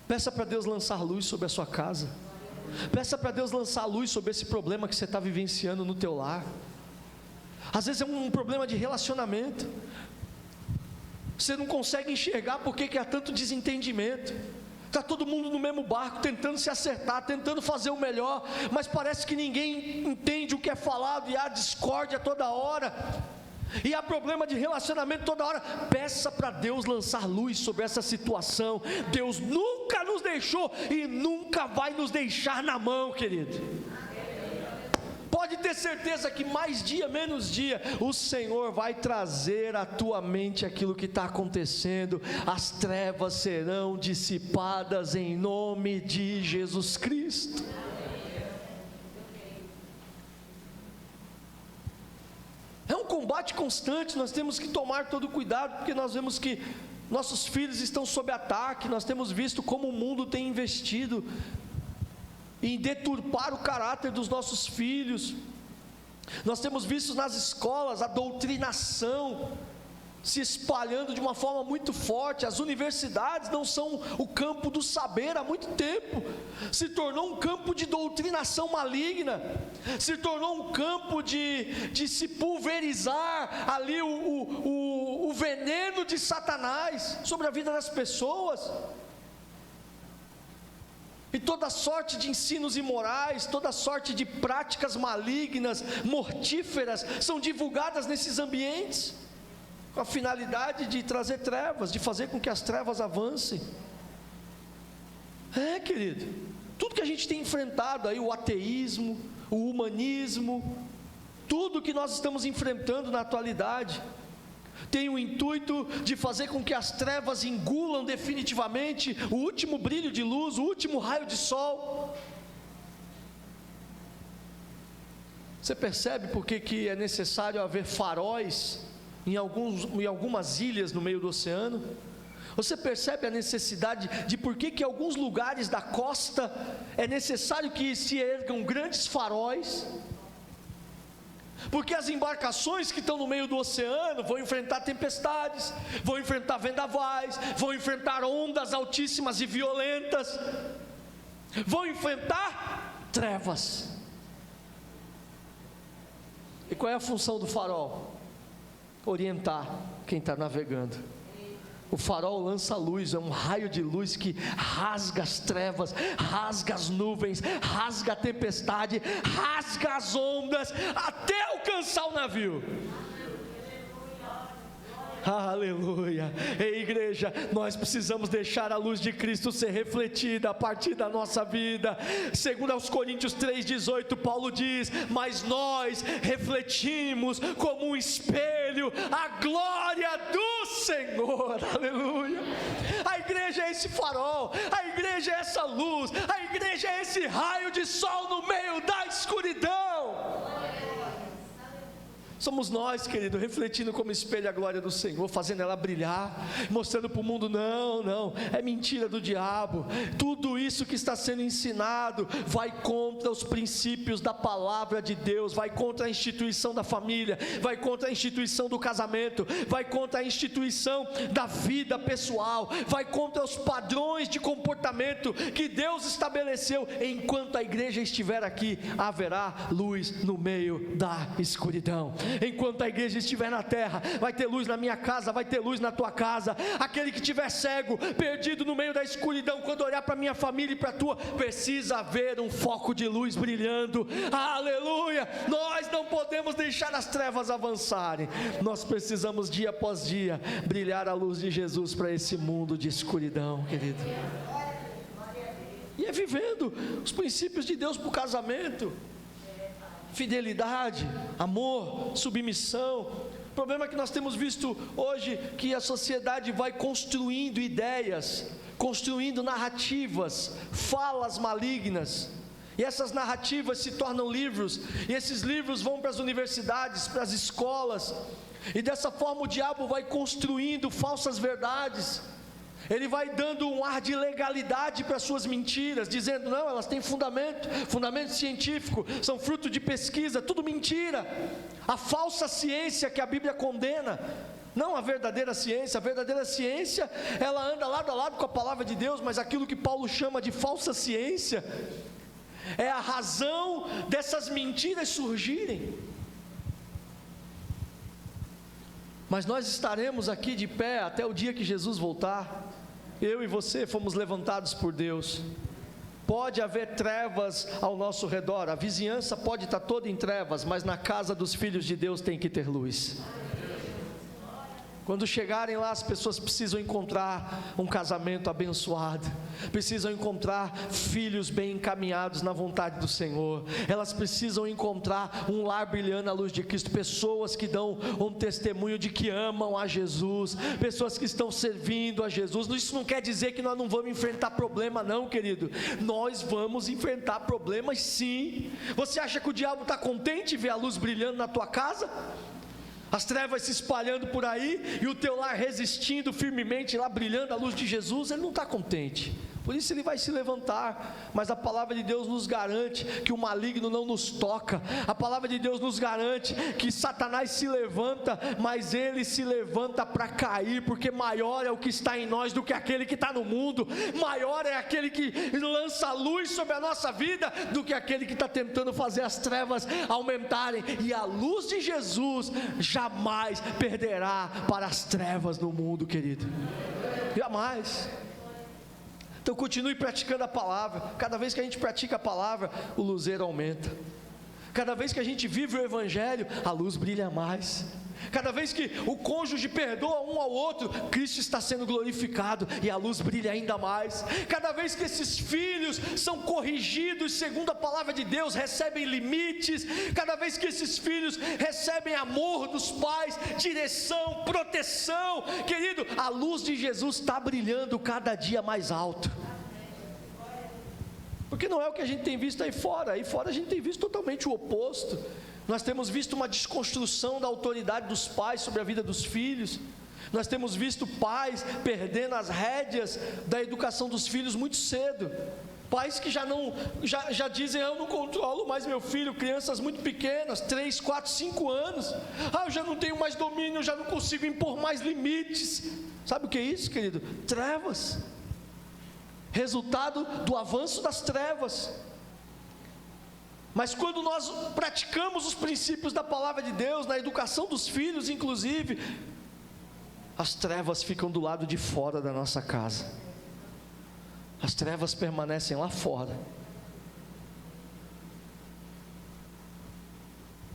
A: Peça para Deus lançar luz sobre a sua casa, peça para Deus lançar luz sobre esse problema que você está vivenciando no teu lar. Às vezes é um problema de relacionamento, você não consegue enxergar porque que há tanto desentendimento, está todo mundo no mesmo barco, tentando se acertar, tentando fazer o melhor, mas parece que ninguém entende o que é falado, e há discórdia toda hora, e há problema de relacionamento toda hora. Peça para Deus lançar luz sobre essa situação. Deus nunca nos deixou e nunca vai nos deixar na mão, querido. Pode ter certeza que mais dia, menos dia, o Senhor vai trazer à tua mente aquilo que está acontecendo. As trevas serão dissipadas em nome de Jesus Cristo. É um combate constante, nós temos que tomar todo cuidado, porque nós vemos que nossos filhos estão sob ataque, nós temos visto como o mundo tem investido em deturpar o caráter dos nossos filhos. Nós temos visto nas escolas a doutrinação se espalhando de uma forma muito forte. As universidades não são o campo do saber há muito tempo, se tornou um campo de doutrinação maligna, se tornou um campo de se pulverizar ali o veneno de Satanás sobre a vida das pessoas. E toda sorte de ensinos imorais, toda sorte de práticas malignas, mortíferas, são divulgadas nesses ambientes, com a finalidade de trazer trevas, de fazer com que as trevas avancem. Querido, tudo que a gente tem enfrentado aí, o ateísmo, o humanismo, tudo que nós estamos enfrentando na atualidade, tem o intuito de fazer com que as trevas engulam definitivamente o último brilho de luz, o último raio de sol. Você percebe por que é necessário haver faróis em algumas ilhas no meio do oceano? Você percebe a necessidade de por que alguns lugares da costa é necessário que se ergam grandes faróis? Porque as embarcações que estão no meio do oceano vão enfrentar tempestades, vão enfrentar vendavais, vão enfrentar ondas altíssimas e violentas, vão enfrentar trevas. E qual é a função do farol? Orientar quem está navegando. O farol lança luz, é um raio de luz que rasga as trevas, rasga as nuvens, rasga a tempestade, rasga as ondas, até alcançar o navio. Aleluia. Ei, igreja, nós precisamos deixar a luz de Cristo ser refletida a partir da nossa vida. Segundo aos Coríntios 3,18, Paulo diz: mas nós refletimos como um espelho a glória do Senhor. Aleluia. A igreja é esse farol, a igreja é essa luz, a igreja é esse raio de sol no meio da escuridão. Somos nós, querido, refletindo como espelho a glória do Senhor, fazendo ela brilhar, mostrando para o mundo: não, é mentira do diabo. Tudo isso que está sendo ensinado vai contra os princípios da palavra de Deus, vai contra a instituição da família, vai contra a instituição do casamento, vai contra a instituição da vida pessoal, vai contra os padrões de comportamento que Deus estabeleceu. Enquanto a igreja estiver aqui, haverá luz no meio da escuridão. Enquanto a igreja estiver na terra, vai ter luz na minha casa, vai ter luz na tua casa. Aquele que estiver cego, perdido no meio da escuridão, quando olhar para a minha família e para a tua, precisa ver um foco de luz brilhando. Aleluia! Nós não podemos deixar as trevas avançarem. Nós precisamos dia após dia brilhar a luz de Jesus para esse mundo de escuridão, querido. E é vivendo os princípios de Deus para o casamento: fidelidade, amor, submissão. O problema é que nós temos visto hoje que a sociedade vai construindo ideias, construindo narrativas, falas malignas, e essas narrativas se tornam livros, e esses livros vão para as universidades, para as escolas, e dessa forma o diabo vai construindo falsas verdades. Ele vai dando um ar de legalidade para as suas mentiras, dizendo: não, elas têm fundamento científico, são fruto de pesquisa. Tudo mentira. A falsa ciência que a Bíblia condena, não a verdadeira ciência. A verdadeira ciência, ela anda lado a lado com a palavra de Deus, mas aquilo que Paulo chama de falsa ciência é a razão dessas mentiras surgirem. Mas nós estaremos aqui de pé até o dia que Jesus voltar. Eu e você fomos levantados por Deus. Pode haver trevas ao nosso redor, a vizinhança pode estar toda em trevas, mas na casa dos filhos de Deus tem que ter luz. Quando chegarem lá, as pessoas precisam encontrar um casamento abençoado, precisam encontrar filhos bem encaminhados na vontade do Senhor, elas precisam encontrar um lar brilhando à luz de Cristo, pessoas que dão um testemunho de que amam a Jesus, pessoas que estão servindo a Jesus. Isso não quer dizer que nós não vamos enfrentar problema, não, querido. Nós vamos enfrentar problemas, sim. Você acha que o diabo está contente em ver a luz brilhando na tua casa? As trevas se espalhando por aí e o teu lar resistindo firmemente lá, brilhando a luz de Jesus? Ele não está contente. Por isso ele vai se levantar, mas a palavra de Deus nos garante que o maligno não nos toca. A palavra de Deus nos garante que Satanás se levanta, mas ele se levanta para cair, porque maior é o que está em nós do que aquele que está no mundo. Maior é aquele que lança luz sobre a nossa vida do que aquele que está tentando fazer as trevas aumentarem. E a luz de Jesus jamais perderá para as trevas no mundo, querido. Jamais. Então continue praticando a palavra. Cada vez que a gente pratica a palavra, o luzeiro aumenta. Cada vez que a gente vive o evangelho, a luz brilha mais. Cada vez que o cônjuge perdoa um ao outro, Cristo está sendo glorificado e a luz brilha ainda mais. Cada vez que esses filhos são corrigidos segundo a palavra de Deus, recebem limites. Cada vez que esses filhos recebem amor dos pais, direção, proteção, querido, a luz de Jesus está brilhando cada dia mais alto. Porque não é o que a gente tem visto aí fora. Aí fora a gente tem visto totalmente o oposto. Nós temos visto uma desconstrução da autoridade dos pais sobre a vida dos filhos. Nós temos visto pais perdendo as rédeas da educação dos filhos muito cedo. Pais que já dizem: eu não controlo mais meu filho. Crianças muito pequenas, 3, 4, 5 anos. Eu já não tenho mais domínio, eu já não consigo impor mais limites. Sabe o que é isso, querido? Trevas. Resultado do avanço das trevas. Mas quando nós praticamos os princípios da palavra de Deus, na educação dos filhos inclusive, as trevas ficam do lado de fora da nossa casa. As trevas permanecem lá fora.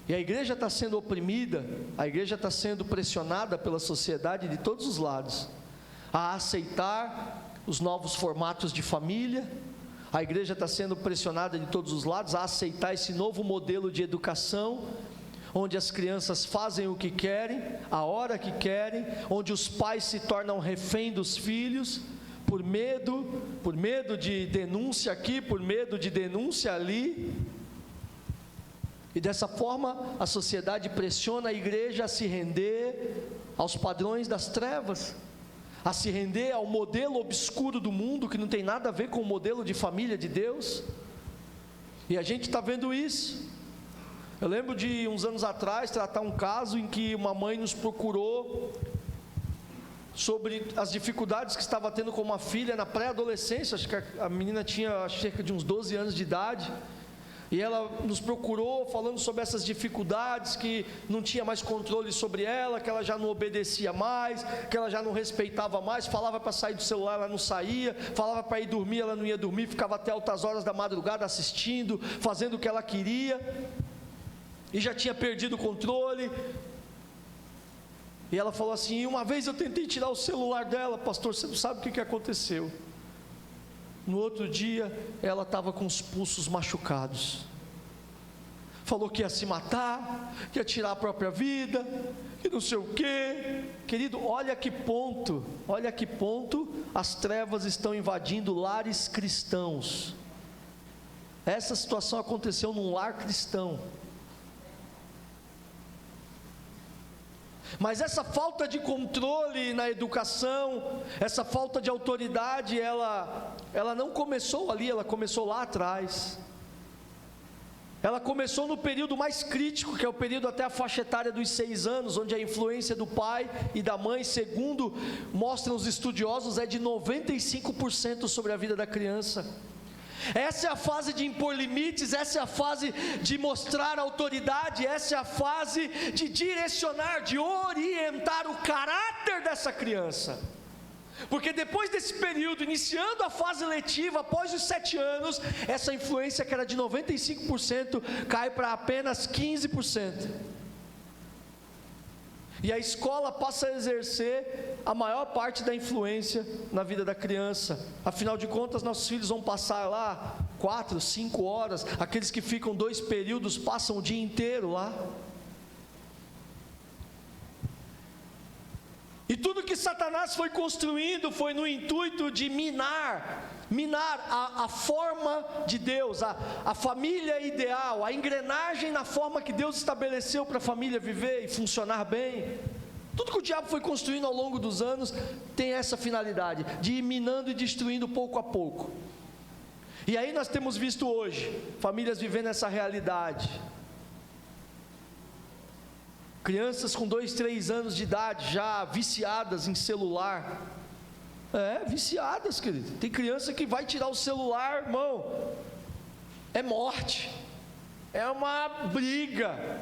A: E a igreja está sendo oprimida, a igreja está sendo pressionada pela sociedade de todos os lados, a aceitar os novos formatos de família. A igreja está sendo pressionada de todos os lados a aceitar esse novo modelo de educação, onde as crianças fazem o que querem, a hora que querem, onde os pais se tornam refém dos filhos, por medo de denúncia aqui, por medo de denúncia ali. E dessa forma a sociedade pressiona a igreja a se render aos padrões das trevas, a se render ao modelo obscuro do mundo, que não tem nada a ver com o modelo de família de Deus. E a gente está vendo isso. Eu lembro de uns anos atrás tratar um caso em que uma mãe nos procurou sobre as dificuldades que estava tendo com uma filha na pré-adolescência. Acho que a menina tinha cerca de uns 12 anos de idade, e ela nos procurou falando sobre essas dificuldades, que não tinha mais controle sobre ela, que ela já não obedecia mais, que ela já não respeitava mais, falava para sair do celular, ela não saía, falava para ir dormir, ela não ia dormir, ficava até altas horas da madrugada assistindo, fazendo o que ela queria, e já tinha perdido o controle. E ela falou assim: uma vez eu tentei tirar o celular dela, pastor, você não sabe o que aconteceu. No outro dia, ela estava com os pulsos machucados. Falou que ia se matar, que ia tirar a própria vida, que não sei o quê. Querido, olha que ponto as trevas estão invadindo lares cristãos. Essa situação aconteceu num lar cristão. Mas essa falta de controle na educação, essa falta de autoridade, ela não começou ali, ela começou lá atrás. Ela começou no período mais crítico, que é o período até a faixa etária dos 6 anos, onde a influência do pai e da mãe, segundo mostram os estudiosos, é de 95% sobre a vida da criança. Essa é a fase de impor limites, essa é a fase de mostrar autoridade, essa é a fase de direcionar, de orientar o caráter dessa criança. Porque depois desse período, iniciando a fase letiva, após os 7 anos, essa influência que era de 95% cai para apenas 15%. E a escola passa a exercer a maior parte da influência na vida da criança. Afinal de contas, nossos filhos vão passar lá 4, 5 horas. Aqueles que ficam 2 períodos passam o dia inteiro lá. E tudo que Satanás foi construindo foi no intuito de minar a forma de Deus, a família ideal, a engrenagem na forma que Deus estabeleceu para a família viver e funcionar bem. Tudo que o diabo foi construindo ao longo dos anos tem essa finalidade, de ir minando e destruindo pouco a pouco. E aí nós temos visto hoje, famílias vivendo essa realidade. Crianças com 2, 3 anos de idade já viciadas em celular. Viciadas, querido. Tem criança que vai tirar o celular, irmão, é morte, é uma briga.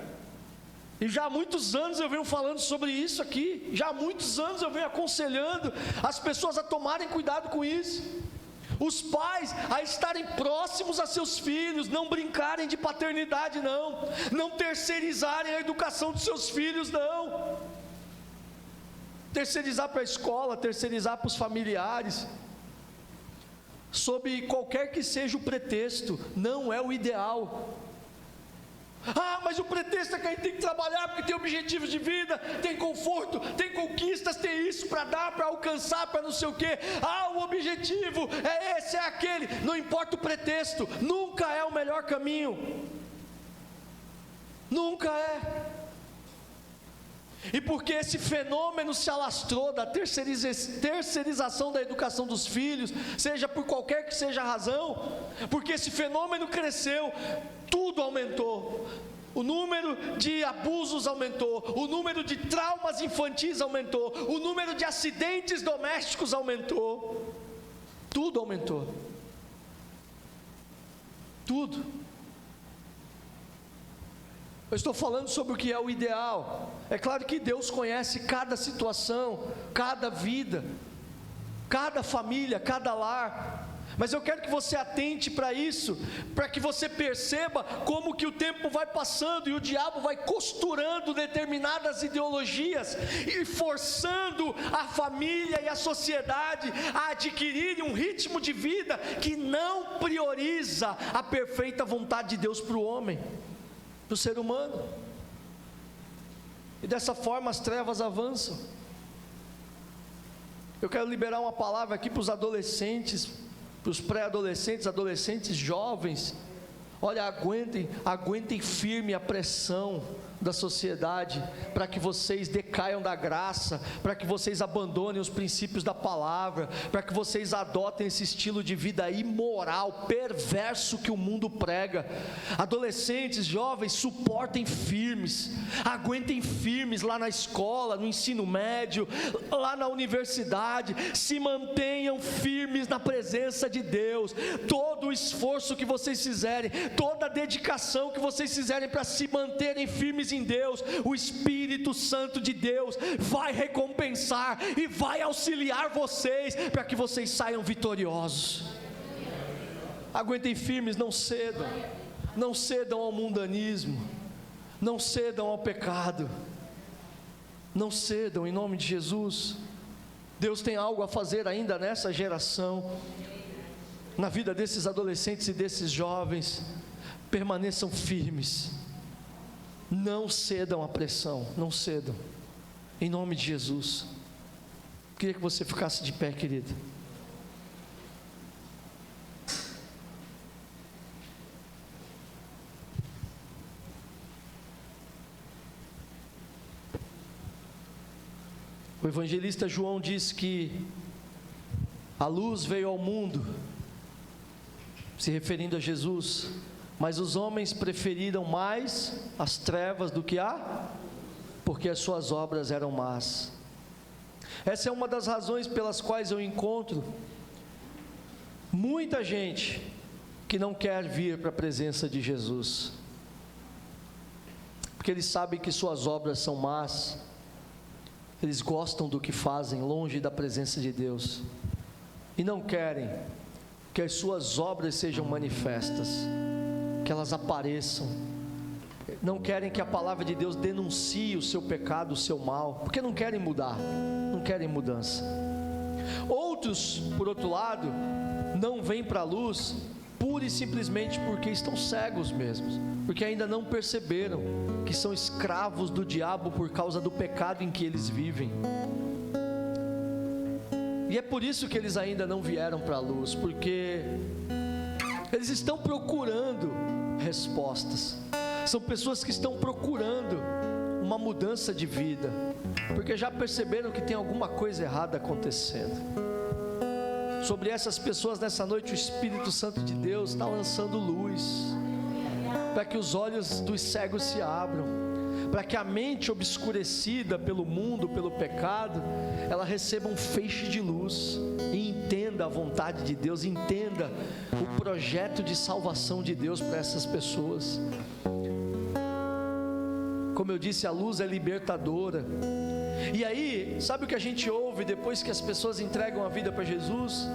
A: E já há muitos anos eu venho falando sobre isso aqui, já há muitos anos eu venho aconselhando as pessoas a tomarem cuidado com isso, os pais a estarem próximos a seus filhos, não brincarem de paternidade, não terceirizarem a educação dos seus filhos, não terceirizar para a escola, terceirizar para os familiares, sob qualquer que seja o pretexto. Não é o ideal. Mas o pretexto é que a gente tem que trabalhar porque tem objetivos de vida, tem conforto, tem conquistas, tem isso para dar, para alcançar, para não sei o quê. O objetivo é esse, é aquele. Não importa o pretexto, nunca é o melhor caminho. Nunca é. E porque esse fenômeno se alastrou da terceirização da educação dos filhos, seja por qualquer que seja a razão, porque esse fenômeno cresceu, tudo aumentou. O número de abusos aumentou, o número de traumas infantis aumentou, o número de acidentes domésticos aumentou, tudo aumentou. Tudo. Eu estou falando sobre o que é o ideal. É claro que Deus conhece cada situação, cada vida, cada família, cada lar. Mas eu quero que você atente para isso, para que você perceba como que o tempo vai passando e o diabo vai costurando determinadas ideologias e forçando a família e a sociedade a adquirirem um ritmo de vida que não prioriza a perfeita vontade de Deus para o homem, para o ser humano. E dessa forma as trevas avançam. Eu quero liberar uma palavra aqui para os adolescentes, para os pré-adolescentes, adolescentes, jovens, Olha, aguentem firme a pressão da sociedade, para que vocês decaiam da graça, para que vocês abandonem os princípios da palavra, para que vocês adotem esse estilo de vida imoral, perverso que o mundo prega. Adolescentes, jovens, suportem firmes, aguentem firmes lá na escola, no ensino médio, lá na universidade, se mantenham firmes na presença de Deus. Todo o esforço que vocês fizerem, toda a dedicação que vocês fizerem para se manterem firmes em Deus, o Espírito Santo de Deus vai recompensar e vai auxiliar vocês para que vocês saiam vitoriosos. Aguentem firmes, não cedam ao mundanismo, não cedam ao pecado, não cedam, em nome de Jesus. Deus tem algo a fazer ainda nessa geração, na vida desses adolescentes e desses jovens. Permaneçam firmes, não cedam à pressão, não cedam, em nome de Jesus. Queria que você ficasse de pé, querido. O evangelista João diz que a luz veio ao mundo, se referindo a Jesus, mas os homens preferiram mais as trevas do que porque as suas obras eram más. Essa é uma das razões pelas quais eu encontro muita gente que não quer vir para a presença de Jesus, porque eles sabem que suas obras são más, eles gostam do que fazem longe da presença de Deus, e não querem que as suas obras sejam manifestas, que elas apareçam, não querem que a palavra de Deus denuncie o seu pecado, o seu mal, porque não querem mudar, não querem mudança. Outros, por outro lado, não vêm para a luz, pura e simplesmente porque estão cegos mesmos, porque ainda não perceberam que são escravos do diabo por causa do pecado em que eles vivem. E é por isso que eles ainda não vieram para a luz, porque eles estão procurando respostas. São pessoas que estão procurando uma mudança de vida, porque já perceberam que tem alguma coisa errada acontecendo. Sobre essas pessoas nessa noite, o Espírito Santo de Deus está lançando luz, para que os olhos dos cegos se abram, para que a mente obscurecida pelo mundo, pelo pecado, ela receba um feixe de luz e entenda a vontade de Deus, entenda o projeto de salvação de Deus para essas pessoas. Como eu disse, a luz é libertadora. E aí, sabe o que a gente ouve depois que as pessoas entregam a vida para Jesus?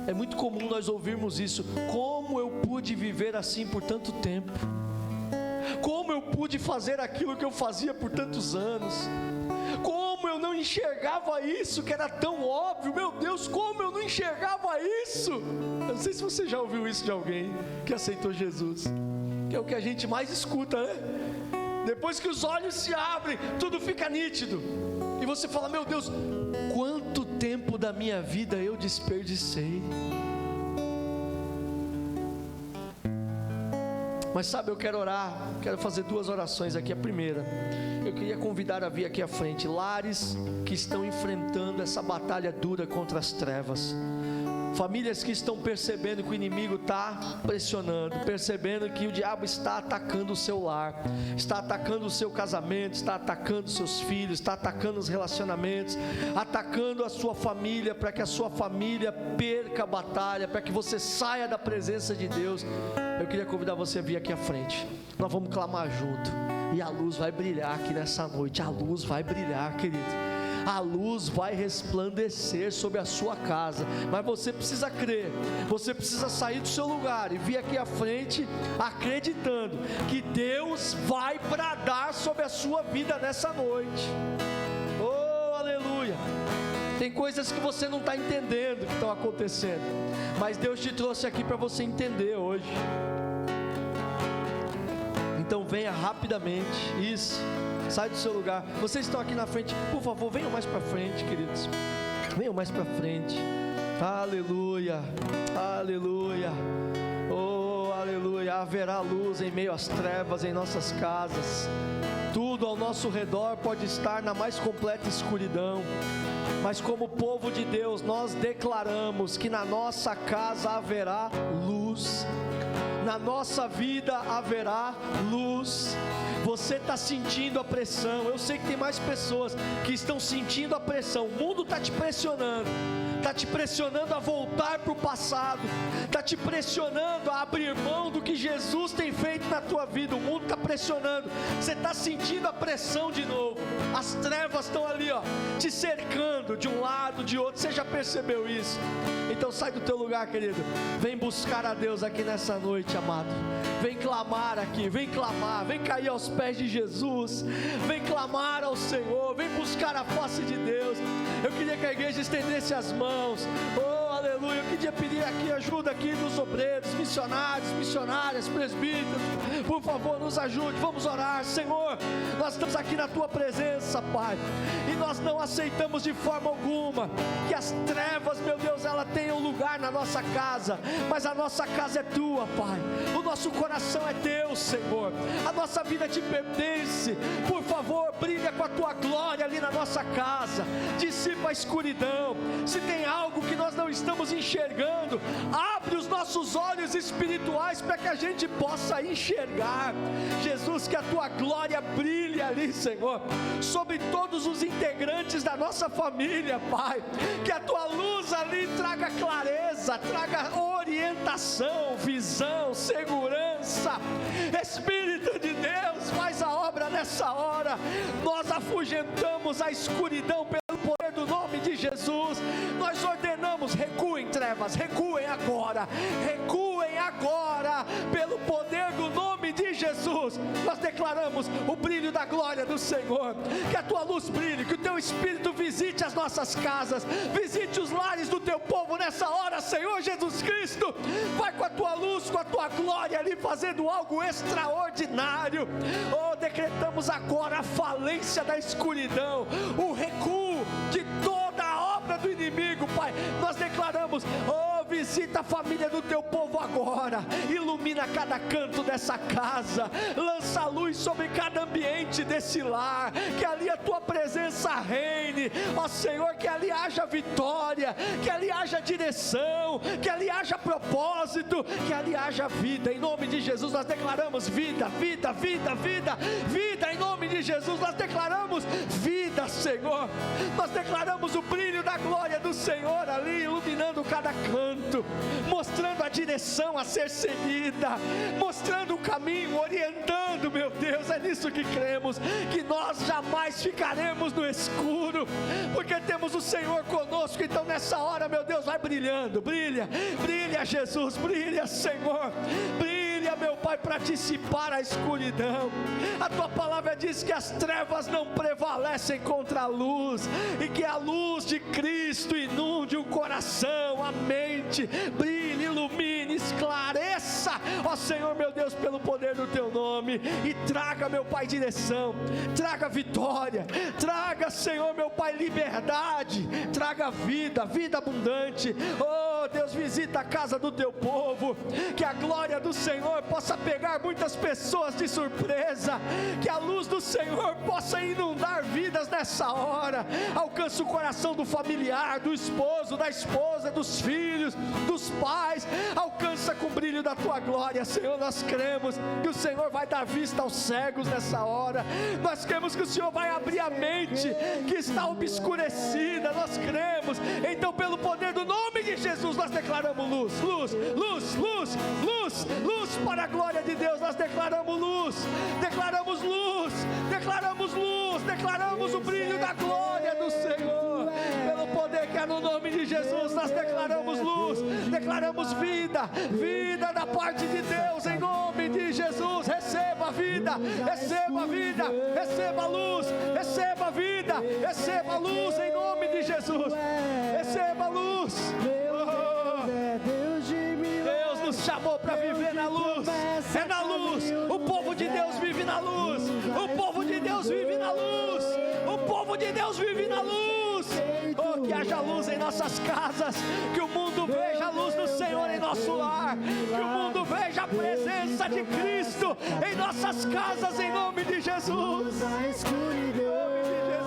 A: É muito comum nós ouvirmos isso: como eu pude viver assim por tanto tempo? Como eu pude fazer aquilo que eu fazia por tantos anos? Como eu não enxergava isso que era tão óbvio? Meu Deus, como eu não enxergava isso? Eu não sei se você já ouviu isso de alguém que aceitou Jesus, que é o que a gente mais escuta, né? Depois que os olhos se abrem, tudo fica nítido, e você fala: meu Deus, quanto tempo da minha vida eu desperdicei. Mas sabe, eu quero orar, quero fazer duas orações aqui. A primeira, eu queria convidar a vir aqui à frente lares que estão enfrentando essa batalha dura contra as trevas, famílias que estão percebendo que o inimigo está pressionando, percebendo que o diabo está atacando o seu lar, está atacando o seu casamento, está atacando os seus filhos, está atacando os relacionamentos, atacando a sua família, para que a sua família perca a batalha, para que você saia da presença de Deus. Eu queria convidar você a vir aqui à frente, nós vamos clamar junto, e a luz vai brilhar aqui nessa noite. A luz vai brilhar, querido, a luz vai resplandecer sobre a sua casa, mas você precisa crer, você precisa sair do seu lugar e vir aqui à frente, acreditando que Deus vai bradar sobre a sua vida nessa noite. Oh, aleluia! Tem coisas que você não está entendendo que estão acontecendo, mas Deus te trouxe aqui para você entender hoje. Então venha rapidamente, isso, sai do seu lugar. Vocês estão aqui na frente, por favor, venham mais para frente, queridos, venham mais para frente. Aleluia, aleluia, oh, aleluia. aleluia, haverá luz em meio às trevas em nossas casas. Tudo ao nosso redor pode estar na mais completa escuridão, mas como povo de Deus, nós declaramos que na nossa casa haverá luz, na nossa vida haverá luz. Você está sentindo a pressão, eu sei que tem mais pessoas que estão sentindo a pressão, o mundo está te pressionando a voltar para o passado, está te pressionando a abrir mão do que Jesus tem feito na tua vida. O mundo está pressionando, você está sentindo a pressão de novo, as trevas estão ali, te cercando de um lado, de outro. Você já percebeu isso? Então sai do teu lugar, querido, vem buscar a Deus aqui nessa noite, amado. Vem clamar aqui, vem clamar, vem cair aos pés de Jesus, vem clamar ao Senhor, vem buscar a face de Deus. Eu queria que a igreja estendesse as mãos, oh aleluia. Eu queria pedir aqui ajuda aqui dos obreiros, missionários, missionárias, presbíteros, por favor nos ajude, vamos orar. Senhor, nós estamos aqui na tua presença, Pai, e nós não aceitamos de forma alguma que as trevas, meu Deus, ela tenham lugar na nossa casa, mas a nossa casa é tua, Pai, o nosso coração é teu, Senhor, a nossa vida te pertence. Por favor, brilha com a tua glória ali na nossa casa, dissipa a escuridão. Se tem algo que nós não estamos enxergando, abre os nossos olhos espirituais para que a gente possa enxergar. Jesus, que a tua glória brilhe ali, Senhor, sobre todos os integrantes da nossa família, Pai, que a tua luz ali traga clareza, traga orientação, visão, segurança. Espírito de Deus, faz a obra nessa hora. Nós afugentamos a escuridão pelo poder do nome de Jesus. Nós ordenamos, recuem trevas, recuem agora, pelo poder do nome de Jesus. Nós declaramos o brilho da glória do Senhor, que a tua luz brilhe, que o teu Espírito visite as nossas casas, visite os lares do teu povo nessa hora, Senhor Jesus Cristo. Vai com a tua luz, com a tua glória ali, fazendo algo extraordinário. Oh, decretamos agora a falência da escuridão, o recuo de toda a obra do inimigo, Pai. Nós declaramos, oh, visita a família do teu povo agora, ilumina cada canto dessa casa, lança a luz sobre cada ambiente desse lar, que ali a tua presença reine, ó Senhor, que ali haja vitória, que ali haja direção, que ali haja propósito, que ali haja vida. Em nome de Jesus nós declaramos vida, vida, vida, vida, vida. Em nome de Jesus nós declaramos vida, Senhor. Nós declaramos o brilho da glória do Senhor ali, iluminando cada canto, mostrando a direção a ser seguida, mostrando o caminho, orientando, meu Deus. É nisso que cremos, que nós jamais ficaremos no escuro, porque temos o Senhor conosco. Então nessa hora, meu Deus, vai brilhando, brilha, brilha Jesus, brilha Senhor, brilha, meu Pai, para dissipar a escuridão. A tua palavra diz que as trevas não prevalecem contra a luz, e que a luz de Cristo inunde o coração, a mente, brilhe, ilumine, esclareça, ó Senhor, meu Deus, pelo poder do teu nome, e traga, meu Pai, direção, traga vitória, traga, Senhor, meu Pai, liberdade, traga vida, vida abundante. Oh Deus, visita a casa do teu povo, que a glória do Senhor possa pegar muitas pessoas de surpresa, que a luz do Senhor possa inundar vidas nessa hora. Alcança o coração do familiar, do esposo, da esposa, dos filhos, dos pais. Alcança com o brilho da tua glória, Senhor. Nós cremos que o Senhor vai dar vista aos cegos nessa hora. Nós cremos que o Senhor vai abrir a mente que está obscurecida. Nós cremos. Então, pelo poder do nome de Jesus, nós declaramos luz, luz, luz, luz, luz, luz para a glória de Deus. Nós declaramos luz, declaramos luz, declaramos luz, declaramos o brilho da glória do Senhor. Pelo poder que é no nome de Jesus, nós declaramos luz, declaramos vida, vida da parte de Deus, em nome de Jesus. Receba a vida, receba a vida, receba a luz, receba a vida, receba a luz, em nome de Jesus. Receba a luz. Deus nos chamou para viver na luz, é na luz. O povo de Deus vive na luz, o povo de Deus vive na luz, o povo de Deus vive na luz. luz. Oh, que haja luz em nossas casas, que o mundo veja a luz do Senhor em nosso lar, que o mundo veja a presença de Cristo em nossas casas, em nome de Jesus.
B: Na escuridão,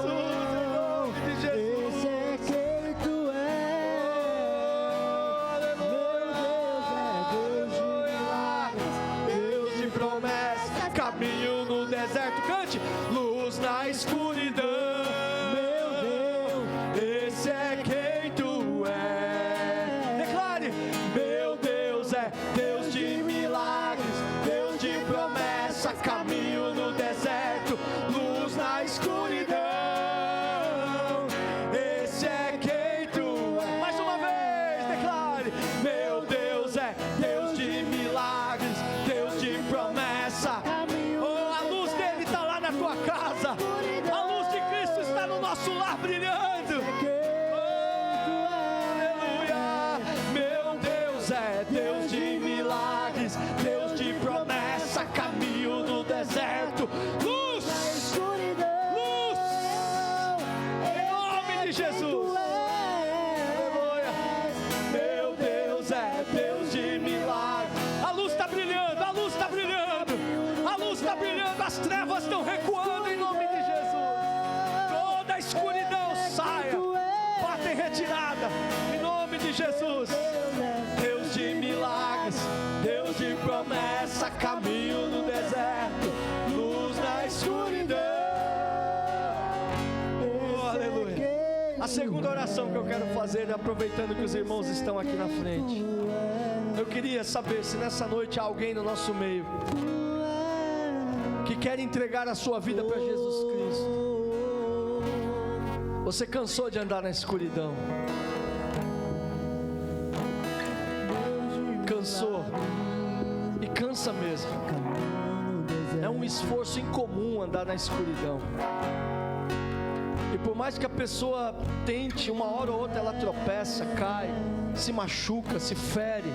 A: Em nome de Jesus.
B: esse é quem tu és.
A: Deus de promessa, caminho no deserto. Cante, luz na escuridão. Meu Deus, esse é quem tu és. Declare, meu Deus é Deus de milagres, Deus de promessa, caminho no deserto, luz na escuridão. Esse é quem tu és. Mais uma vez, declare, meu Deus é Deus de milagres, Deus de promessa. Oh, a luz dele está lá na tua casa, a luz de Cristo está no nosso lar brilhando. Oh, aleluia. Meu Deus é Deus de milagres, Deus de promessa, caminho no deserto, luz, luz, em nome de Jesus. Aleluia. Meu Deus é Deus de milagres. A luz está brilhando, a luz está brilhando, a luz está brilhando, as trevas estão recuando em nome de Jesus. Toda a escuridão saia, bata em retirada, em nome de Jesus. Deus de milagres, Deus de promessa, caminho no deserto, luz na escuridão. Oh, aleluia. A segunda oração que eu quero fazer, aproveitando que os irmãos estão aqui na frente, eu queria saber se nessa noite há alguém no nosso meio que quer entregar a sua vida para Jesus Cristo. Você cansou de andar na escuridão? Cansou? E cansa mesmo. É um esforço incomum andar na escuridão. E por mais que a pessoa tente, uma hora ou outra ela tropeça, cai, se machuca, se fere.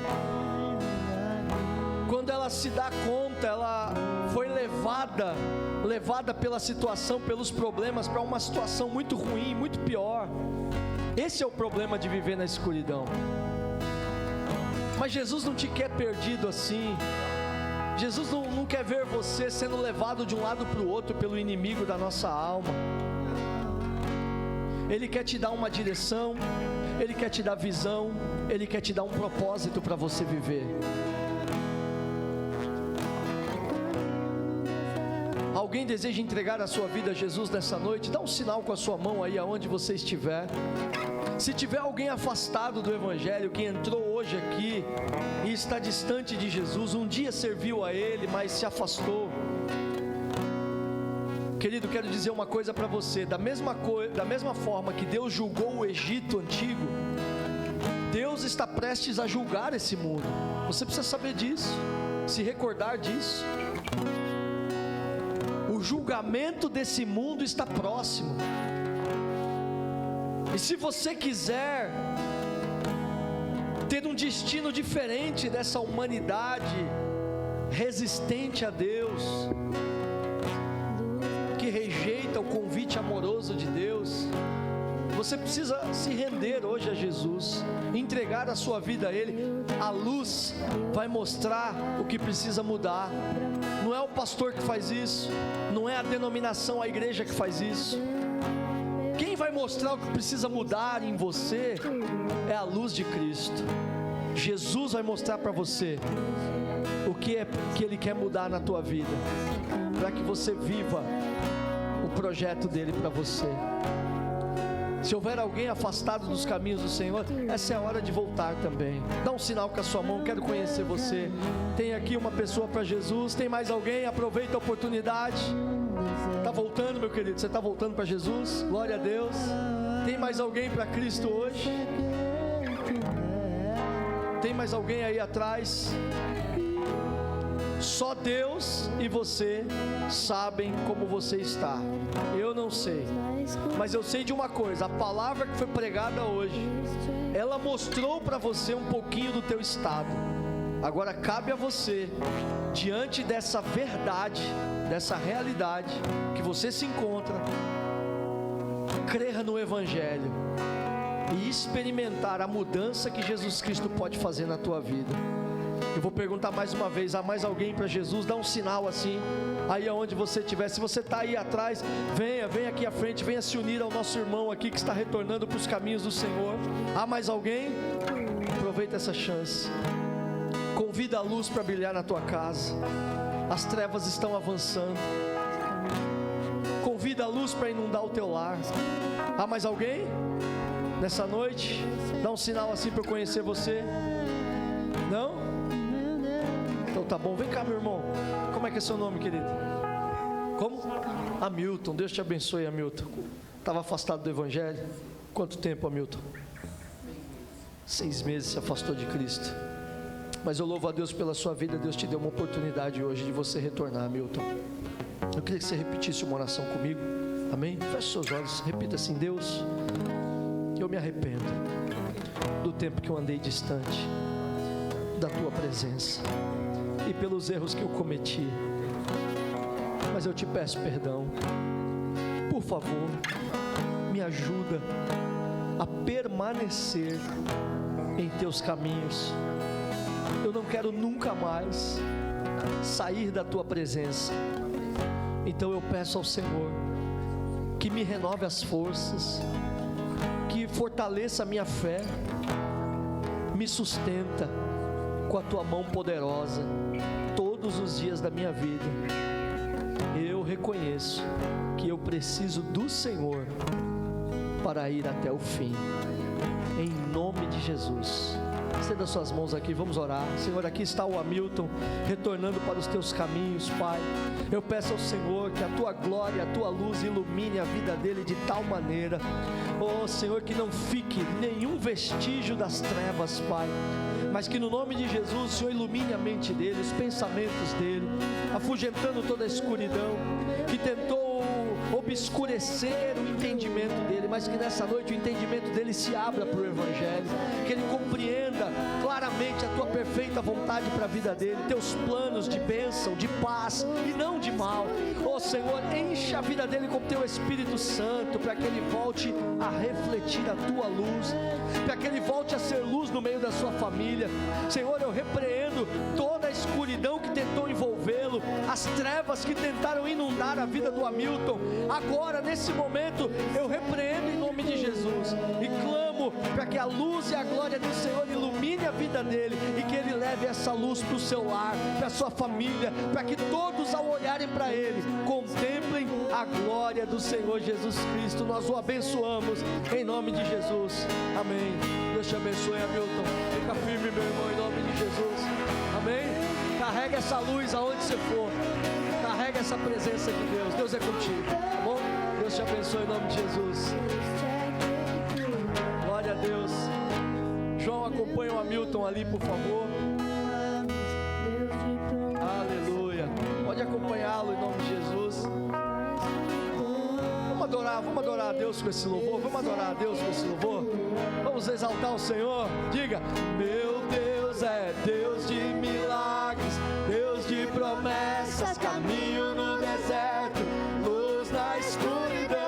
A: Quando ela se dá conta, ela foi levada pela situação, pelos problemas, para uma situação muito ruim, muito pior. Esse é o problema de viver na escuridão. Mas Jesus não te quer perdido assim. Jesus não quer ver você sendo levado de um lado para o outro pelo inimigo da nossa alma. Ele quer te dar uma direção, Ele quer te dar visão, Ele quer te dar um propósito para você viver. Alguém deseja entregar a sua vida a Jesus nessa noite? Dá um sinal com a sua mão aí aonde você estiver. Se tiver alguém afastado do Evangelho, que entrou hoje aqui e está distante de Jesus, um dia serviu a Ele, mas se afastou. Querido, quero dizer uma coisa para você, da mesma forma que Deus julgou o Egito antigo, Deus está prestes a julgar esse mundo. Você precisa saber disso, se recordar disso. O julgamento desse mundo está próximo. E se você quiser ter um destino diferente dessa humanidade resistente a Deus, que rejeita o convite amoroso de Deus, você precisa se render hoje a Jesus, entregar a sua vida a Ele. A luz vai mostrar o que precisa mudar. Não é o pastor que faz isso, não é a denominação, a igreja que faz isso. Quem vai mostrar o que precisa mudar em você é a luz de Cristo. Jesus vai mostrar para você o que é que Ele quer mudar na tua vida, para que você viva o projeto dele para você. Se houver alguém afastado dos caminhos do Senhor, essa é a hora de voltar também. Dá um sinal com a sua mão, quero conhecer você. Tem aqui uma pessoa para Jesus, tem mais alguém? Aproveita a oportunidade. Está voltando, meu querido? Você está voltando para Jesus? Glória a Deus. Tem mais alguém para Cristo hoje? Tem mais alguém aí atrás? Só Deus e você sabem como você está. Eu não sei, mas eu sei de uma coisa: a palavra que foi pregada hoje, ela mostrou para você um pouquinho do teu estado. Agora cabe a você, diante dessa verdade, dessa realidade que você se encontra, crer no Evangelho e experimentar a mudança que Jesus Cristo pode fazer na tua vida. Eu vou perguntar mais uma vez: há mais alguém para Jesus? Dá um sinal assim, aí aonde você estiver. Se você está aí atrás, venha aqui à frente, venha se unir ao nosso irmão aqui que está retornando para os caminhos do Senhor. Há mais alguém? Aproveita essa chance. Convida a luz para brilhar na tua casa. As trevas estão avançando. Convida a luz para inundar o teu lar. Há mais alguém nessa noite? Dá um sinal assim para eu conhecer você. Não? Então tá bom, vem cá, meu irmão. Como é que é seu nome, querido? Como? Hamilton. Deus te abençoe, Hamilton. Estava afastado do Evangelho? Quanto tempo, Hamilton? 6 meses se afastou de Cristo. Mas eu louvo a Deus pela sua vida. Deus te deu uma oportunidade hoje de você retornar, Hamilton. Eu queria que você repetisse uma oração comigo. Amém? Feche seus olhos, repita assim: Deus, eu me arrependo do tempo que eu andei distante da tua presença e pelos erros que eu cometi, mas eu te peço perdão. Por favor, me ajuda a permanecer em teus caminhos. Eu não quero nunca mais sair da tua presença. Então eu peço ao Senhor que me renove as forças, que fortaleça a minha fé, me sustenta com a tua mão poderosa todos os dias da minha vida. Eu reconheço que eu preciso do Senhor para ir até o fim, em nome de Jesus. Estenda suas mãos aqui, vamos orar. Senhor, aqui está o Hamilton retornando para os teus caminhos, Pai. Eu peço ao Senhor que a tua glória, a tua luz ilumine a vida dele de tal maneira, oh Senhor, que não fique nenhum vestígio das trevas, Pai, mas que no nome de Jesus o Senhor ilumine a mente dele, os pensamentos dele, afugentando toda a escuridão que tentou obscurecer o entendimento dele, mas que nessa noite o entendimento dele se abra para o Evangelho, que ele compreenda claramente a tua perfeita vontade para a vida dele, teus planos de bênção, de paz e não de mal. Oh Senhor, enche a vida dele com teu Espírito Santo, para que ele volte a refletir a tua luz, para que ele volte a ser luz no meio da sua família. Senhor, eu repreendo toda a escuridão que tentou envolvê-lo, as trevas que tentaram inundar a vida do Hamilton. Agora, nesse momento, eu repreendo em nome de Jesus e clamo para que a luz e a glória do Senhor ilumine a vida dele e que ele leve essa luz para o seu lar, para a sua família, para que todos, ao olharem para ele, contemplem a glória do Senhor Jesus Cristo. Nós o abençoamos em nome de Jesus. Amém. Deus te abençoe, Hamilton. Fica firme, meu irmão, em nome de Jesus. Amém. Carrega essa luz aonde você for. Carrega essa presença de Deus. Deus é contigo, tá bom? Deus te abençoe em nome de Jesus. Glória a Deus. João, acompanha o Hamilton ali, por favor. Aleluia. Pode acompanhá-lo em nome de Jesus. Vamos adorar a Deus com esse louvor. Vamos adorar a Deus com esse louvor. Vamos exaltar o Senhor. Diga: meu Deus é Deus de milagres, Deus de promessas, caminho no deserto, luz na escuridão.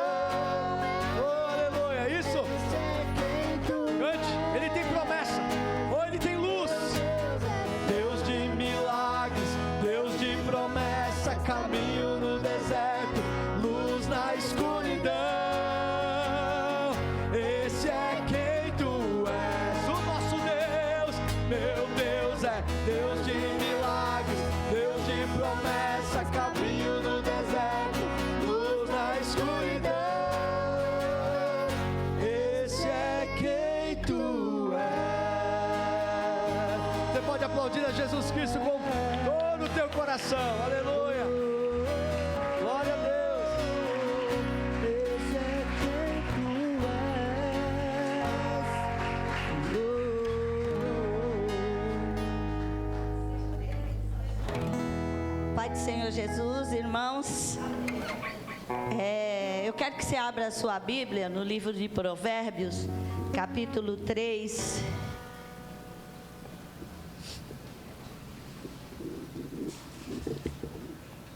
A: Oh, aleluia, é isso? Cante, Ele tem promessa, oh, Ele tem luz. Deus de milagres, Deus de promessa, caminho no deserto, luz na escuridão. Esse é quem tu és, o nosso Deus. Meu Deus é Deus de milagres, Deus de promessa, caminho no deserto, luz na escuridão. Esse é quem tu és. Você pode aplaudir a Jesus Cristo com todo o teu coração. Aleluia. Glória a Deus.
B: Esse é quem tu és.
C: Pai do Senhor Jesus, irmãos, eu quero que você abra a sua Bíblia no livro de Provérbios, capítulo 3.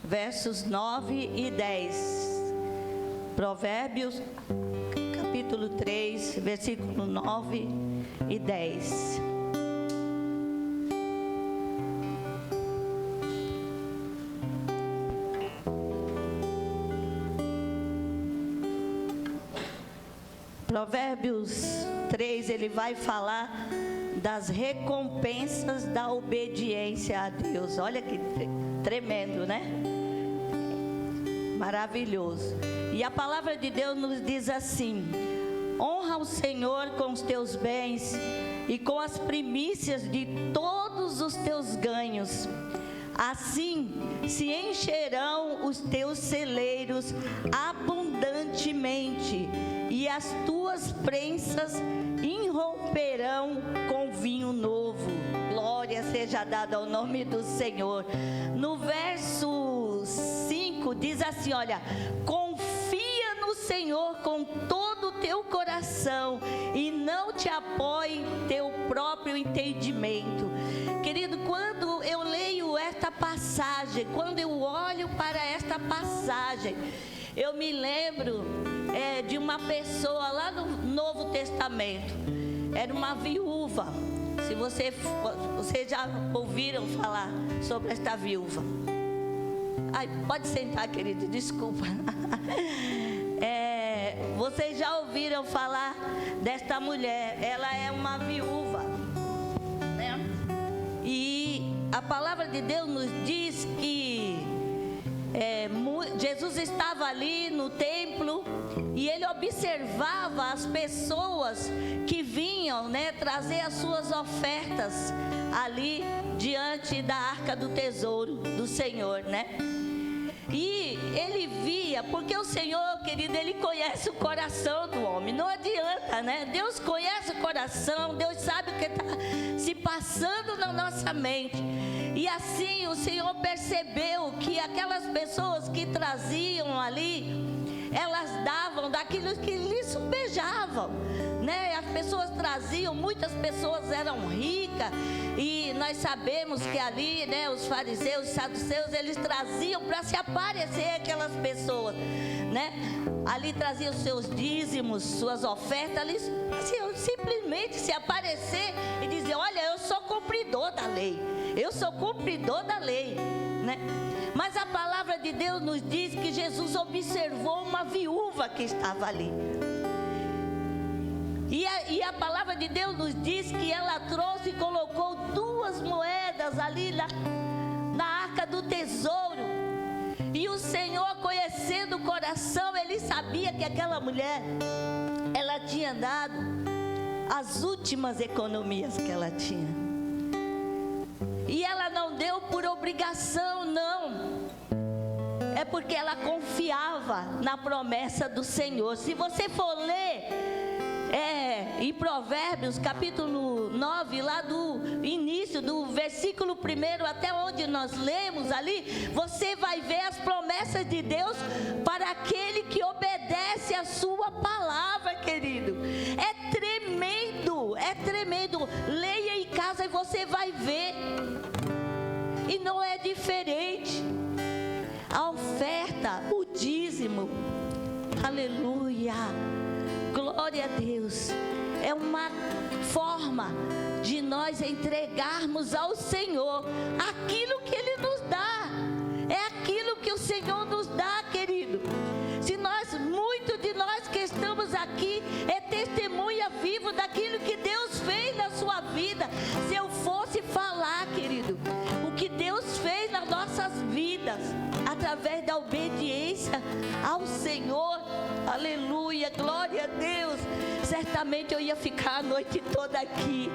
C: Versos 9 e 10. Provérbios, capítulo 3, versículo 9 e 10. Provérbios 3, ele vai falar das recompensas da obediência a Deus. Olha que tremendo, né? Maravilhoso. E a palavra de Deus nos diz assim: honra o Senhor com os teus bens e com as primícias de todos os teus ganhos. Assim se encherão os teus celeiros abundantemente, e as tuas prensas irromperão com vinho novo. Glória seja dada ao nome do Senhor. No verso 5 diz assim, olha: confia no Senhor com todo o teu coração e não te apoie teu próprio entendimento. Querido, quando eu leio esta passagem, quando eu olho para esta passagem, eu me lembro de uma pessoa lá no Novo Testamento. Era uma viúva. Se vocês já ouviram falar sobre esta viúva? Ai, pode sentar, querido, desculpa. Vocês já ouviram falar desta mulher? Ela é uma viúva, né? E a palavra de Deus nos diz que Jesus estava ali no templo e ele observava as pessoas que vinham, né, trazer as suas ofertas ali diante da arca do tesouro do Senhor, né? E ele via, porque o Senhor, querido, ele conhece o coração do homem, não adianta, né? Deus conhece o coração, Deus sabe o que está se passando na nossa mente. E assim o Senhor percebeu que aquelas pessoas que traziam ali, elas davam daquilo que lhes subejavam, né? As pessoas traziam, muitas pessoas eram ricas, e nós sabemos que ali, né, os fariseus, os saduceus, eles traziam para se aparecer aquelas pessoas, né? Ali traziam seus dízimos, suas ofertas, ali simplesmente se aparecer e dizer: olha, eu sou cumpridor da lei, eu sou cumpridor da lei, né? Mas a palavra de Deus nos diz que Jesus observou uma viúva que estava ali. E a palavra de Deus nos diz que ela trouxe e colocou 2 moedas ali na arca do tesouro. E o Senhor, conhecendo o coração, ele sabia que aquela mulher, ela tinha dado as últimas economias que ela tinha. E ela não deu por obrigação, não. É porque ela confiava na promessa do Senhor. Se você for ler em Provérbios capítulo 9, lá do início, do versículo 1 até onde nós lemos ali, você vai ver as promessas de Deus para aquele que obedece a sua palavra, querido. É tremendo, é tremendo. Leia em casa e você vai ver. E não é diferente. A oferta, o dízimo, aleluia, glória a Deus, é uma forma de nós entregarmos ao Senhor aquilo que Ele nos dá. É aquilo que o Senhor nos dá, querido. Muitos de nós que estamos aqui é testemunha viva daquilo que Deus fez na sua vida. Se eu fosse falar, querido, o que Deus fez nas nossas vidas, através da obediência ao Senhor, aleluia, glória a Deus, certamente eu ia ficar a noite toda aqui,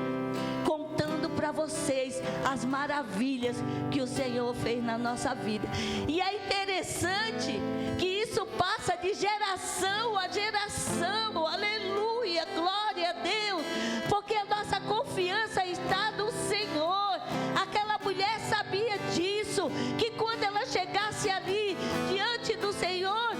C: contando para vocês as maravilhas que o Senhor fez na nossa vida. E é interessante que isso passa de geração a geração, aleluia, glória a Deus, porque a nossa confiança está no Senhor. Aquela mulher sabia disso, que quando ela chegasse ali diante do Senhor,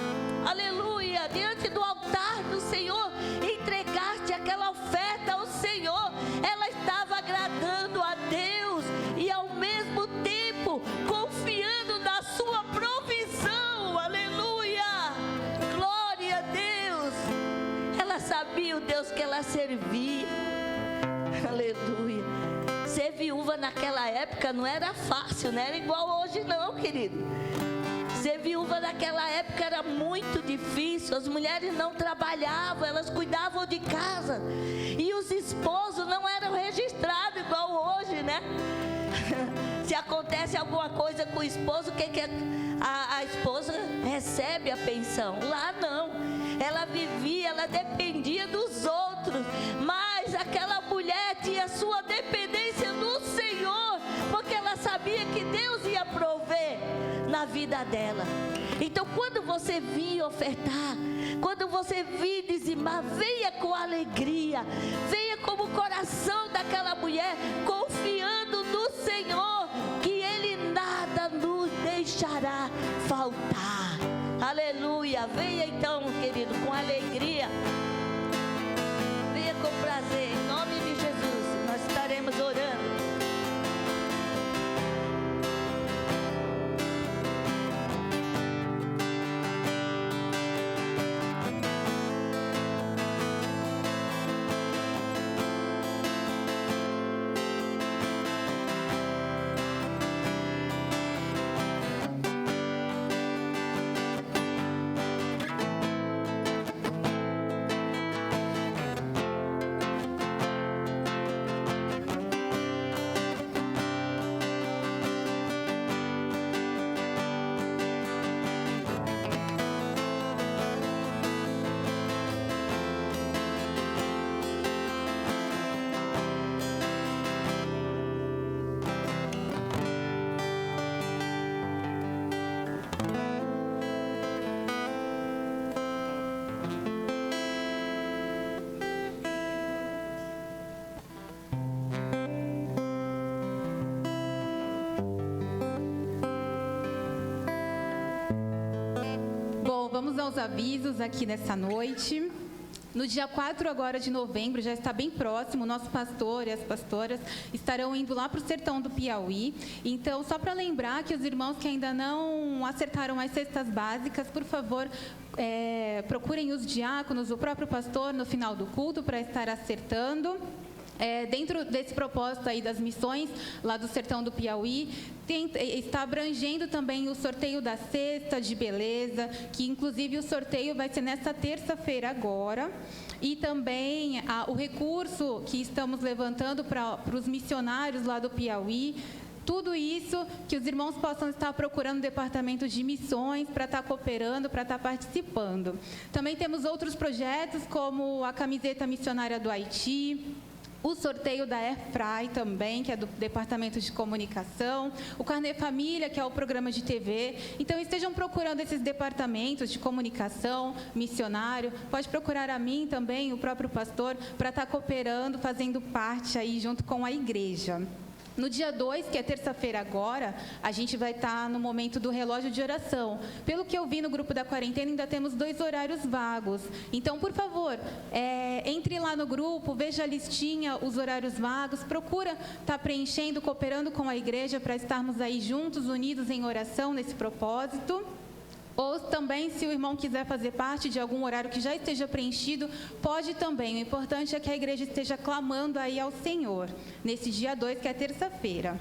C: aleluia, diante do altar do Senhor, entregaste aquela oferta ao Senhor, ela estava agradando a Deus e ao mesmo tempo confiando na sua provisão, aleluia, glória o Deus que ela servia. Aleluia. Ser viúva naquela época não era fácil, não era igual hoje não, querido. Ser viúva naquela época era muito difícil. As mulheres não trabalhavam, elas cuidavam de casa. E os esposos não eram registrados igual hoje, né? Se acontece alguma coisa com o esposo, o que a esposa recebe a pensão? Lá não. Ela vivia, ela dependia dos outros. Mas aquela mulher tinha sua dependência no Senhor, porque ela sabia que Deus ia prover na vida dela. Então, quando você vir ofertar, quando você vir dizimar, venha com alegria, venha como o coração daquela mulher, confiando no Senhor, que Ele nada nos deixará faltar. Aleluia. Venha então, querido, com alegria, venha com prazer, em nome de Jesus. Nós estaremos orando.
D: Vamos aos avisos aqui nessa noite. No dia 4 agora de novembro, já está bem próximo, o nosso pastor e as pastoras estarão indo lá para o sertão do Piauí. Então, só para lembrar que os irmãos que ainda não acertaram as cestas básicas, por favor, procurem os diáconos, o próprio pastor no final do culto para estar acertando. Dentro desse propósito aí das missões lá do sertão do Piauí, está abrangendo também o sorteio da cesta de beleza, que inclusive o sorteio vai ser nesta terça-feira agora, e também o recurso que estamos levantando para os missionários lá do Piauí. Tudo isso que os irmãos possam estar procurando o departamento de missões para estar cooperando, para estar participando. Também temos outros projetos como a camiseta missionária do Haiti, o sorteio da Airfry também, que é do Departamento de Comunicação, o Carnê Família, que é o programa de TV. Então, estejam procurando esses departamentos de comunicação, missionário. Pode procurar a mim também, o próprio pastor, para estar cooperando, fazendo parte aí junto com a igreja. No dia 2, que é terça-feira agora, a gente vai estar no momento do relógio de oração. Pelo que eu vi no grupo da quarentena, ainda temos 2 horários vagos. Então, por favor, entre lá no grupo, veja a listinha, os horários vagos, procura estar preenchendo, cooperando com a igreja para estarmos aí juntos, unidos em oração nesse propósito. Ou também, se o irmão quiser fazer parte de algum horário que já esteja preenchido, pode também. O importante é que a igreja esteja clamando aí ao Senhor, nesse dia 2, que é terça-feira.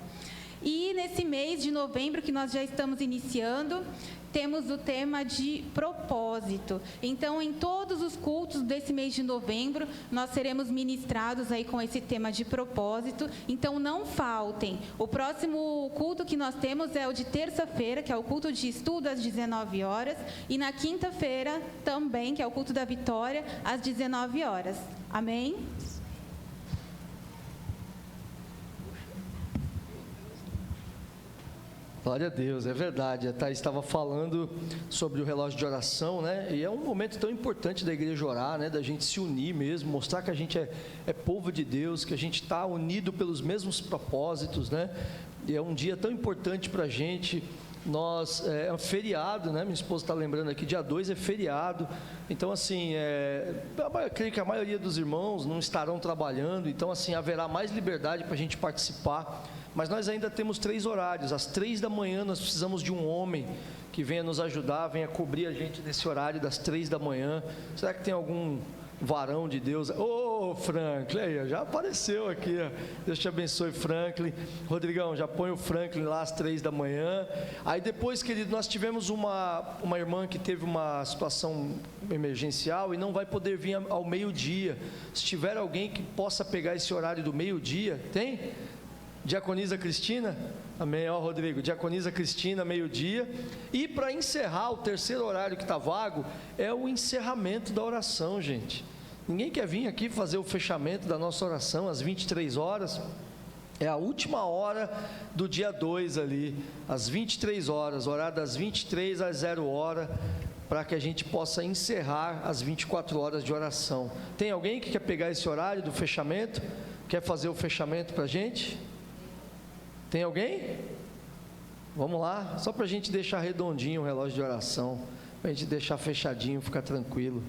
D: E nesse mês de novembro, que nós já estamos iniciando, temos o tema de propósito. Então, em todos os cultos desse mês de novembro, nós seremos ministrados aí com esse tema de propósito. Então, não faltem. O próximo culto que nós temos é o de terça-feira, que é o culto de estudo às 19 horas. E na quinta-feira também, que é o culto da vitória, às 19 horas. Amém?
A: Glória a Deus, é verdade. A Thaís estava falando sobre o relógio de oração, né? E é um momento tão importante da igreja orar, né? Da gente se unir mesmo, mostrar que a gente é povo de Deus, que a gente está unido pelos mesmos propósitos, né? E é um dia tão importante para a gente. É um feriado, né? Minha esposa está lembrando aqui, dia 2 é feriado. Então, assim, eu creio que a maioria dos irmãos não estarão trabalhando. Então, assim, haverá mais liberdade para a gente participar. Mas nós ainda temos 3 horários. Às 3 da manhã nós precisamos de um homem que venha nos ajudar, venha cobrir a gente nesse horário das 3 da manhã. Será que tem algum varão de Deus. Ô, Franklin, aí, já apareceu aqui, ó. Deus te abençoe, Franklin. Rodrigão, já põe o Franklin lá às 3 da manhã. Aí depois, querido, nós tivemos uma irmã que teve uma situação emergencial e não vai poder vir ao meio-dia. Se tiver alguém que possa pegar esse horário do meio-dia, tem? Diaconisa Cristina? Amém, ó Rodrigo, Diaconisa Cristina, meio-dia. E para encerrar, o terceiro horário que está vago é o encerramento da oração, gente. Ninguém quer vir aqui fazer o fechamento da nossa oração às 23 horas? É a última hora do dia 2 ali, às 23 horas, orar das 23 às 0 hora, para que a gente possa encerrar as 24 horas de oração. Tem alguém que quer pegar esse horário do fechamento? Quer fazer o fechamento para a gente? Tem alguém? Vamos lá, só para a gente deixar redondinho o relógio de oração, para a gente deixar fechadinho, ficar tranquilo.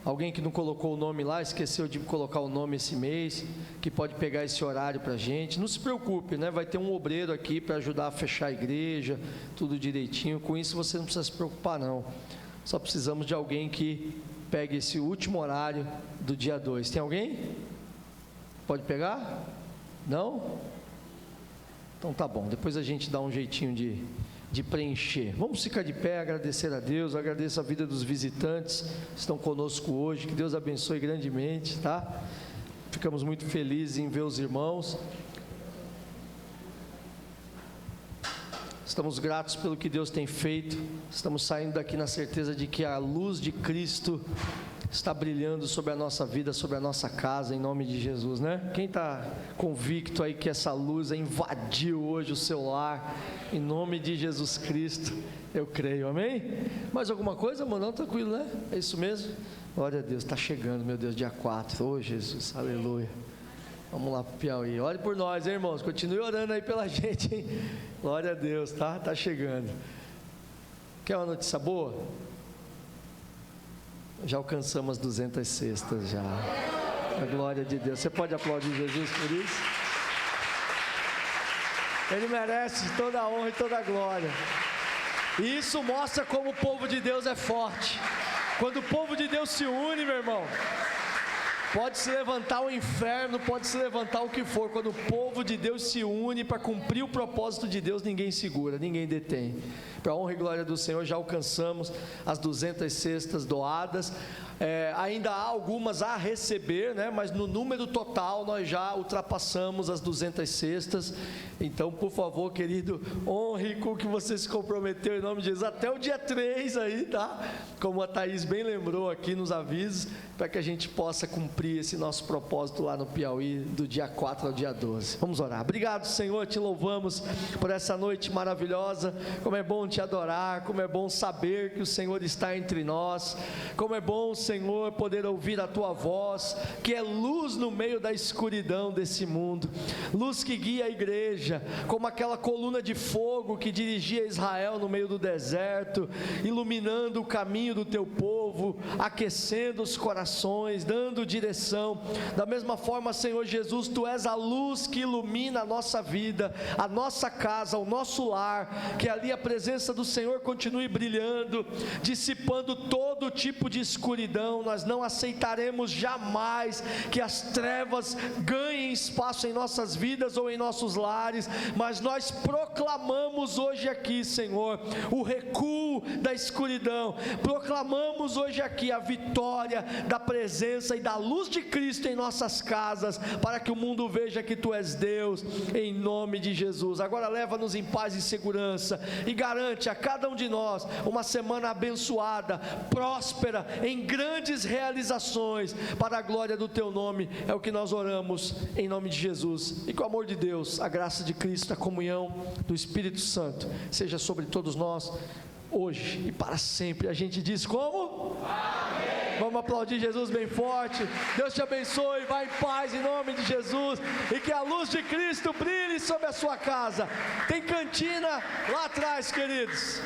A: Alguém que não colocou o nome lá, esqueceu de colocar o nome esse mês, que pode pegar esse horário para a gente, não se preocupe, né? Vai ter um obreiro aqui para ajudar a fechar a igreja, tudo direitinho, com isso você não precisa se preocupar não, só precisamos de alguém que pegue esse último horário do dia 2, tem alguém? Pode pegar? Não? Então tá bom, depois a gente dá um jeitinho de preencher. Vamos ficar de pé, agradecer a Deus, agradeço a vida dos visitantes que estão conosco hoje, que Deus abençoe grandemente, tá? Ficamos muito felizes em ver os irmãos. Estamos gratos pelo que Deus tem feito, estamos saindo daqui na certeza de que a luz de Cristo está brilhando sobre a nossa vida, sobre a nossa casa, em nome de Jesus, né? Quem está convicto aí que essa luz invadiu hoje o seu lar, em nome de Jesus Cristo, eu creio, amém? Mais alguma coisa, mano? Não, tranquilo, né? É isso mesmo? Glória a Deus, está chegando, meu Deus, dia 4, ô Jesus, aleluia. Vamos lá para o Piauí, ore por nós, hein, irmãos, continue orando aí pela gente, hein? Glória a Deus, tá? Está chegando. Quer uma notícia boa? Já alcançamos as 200 cestas já. A glória de Deus. Você pode aplaudir Jesus por isso? Ele merece toda a honra e toda a glória. E isso mostra como o povo de Deus é forte. Quando o povo de Deus se une, meu irmão, pode se levantar o inferno, pode se levantar o que for. Quando o povo de Deus se une para cumprir o propósito de Deus, ninguém segura, ninguém detém. Para a honra e glória do Senhor, já alcançamos as 200 cestas doadas. Ainda há algumas a receber, né? Mas no número total nós já ultrapassamos as 200 cestas. Então, por favor, querido, honre com o que você se comprometeu em nome de Jesus, até o dia 3 aí, tá? Como a Thaís bem lembrou aqui nos avisos, para que a gente possa cumprir esse nosso propósito lá no Piauí, do dia 4 ao dia 12. Vamos orar. Obrigado, Senhor, te louvamos por essa noite maravilhosa. Como é bom te adorar, como é bom saber que o Senhor está entre nós, como é bom, Senhor, poder ouvir a tua voz, que é luz no meio da escuridão desse mundo, luz que guia a igreja, como aquela coluna de fogo que dirigia Israel no meio do deserto, iluminando o caminho do teu povo, aquecendo os corações, dando direção. Da mesma forma, Senhor Jesus, tu és a luz que ilumina a nossa vida, a nossa casa, o nosso lar, que ali a presença do Senhor continue brilhando, dissipando todo tipo de escuridão. Nós não aceitaremos jamais que as trevas ganhem espaço em nossas vidas ou em nossos lares, mas nós proclamamos hoje aqui, Senhor, o recuo da escuridão, proclamamos hoje aqui a vitória da presença e da luz de Cristo em nossas casas, para que o mundo veja que tu és Deus, em nome de Jesus. Agora leva-nos em paz e segurança e garante a cada um de nós uma semana abençoada, próspera, em grandes realizações, para a glória do teu nome. É o que nós oramos em nome de Jesus, e com o amor de Deus, a graça de Cristo, a comunhão do Espírito Santo seja sobre todos nós, hoje e para sempre. A gente diz como? Amém. Vamos aplaudir Jesus bem forte. Deus te abençoe, vai em paz em nome de Jesus, e que a luz de Cristo brilhe sobre a sua casa. Tem cantina lá atrás, queridos.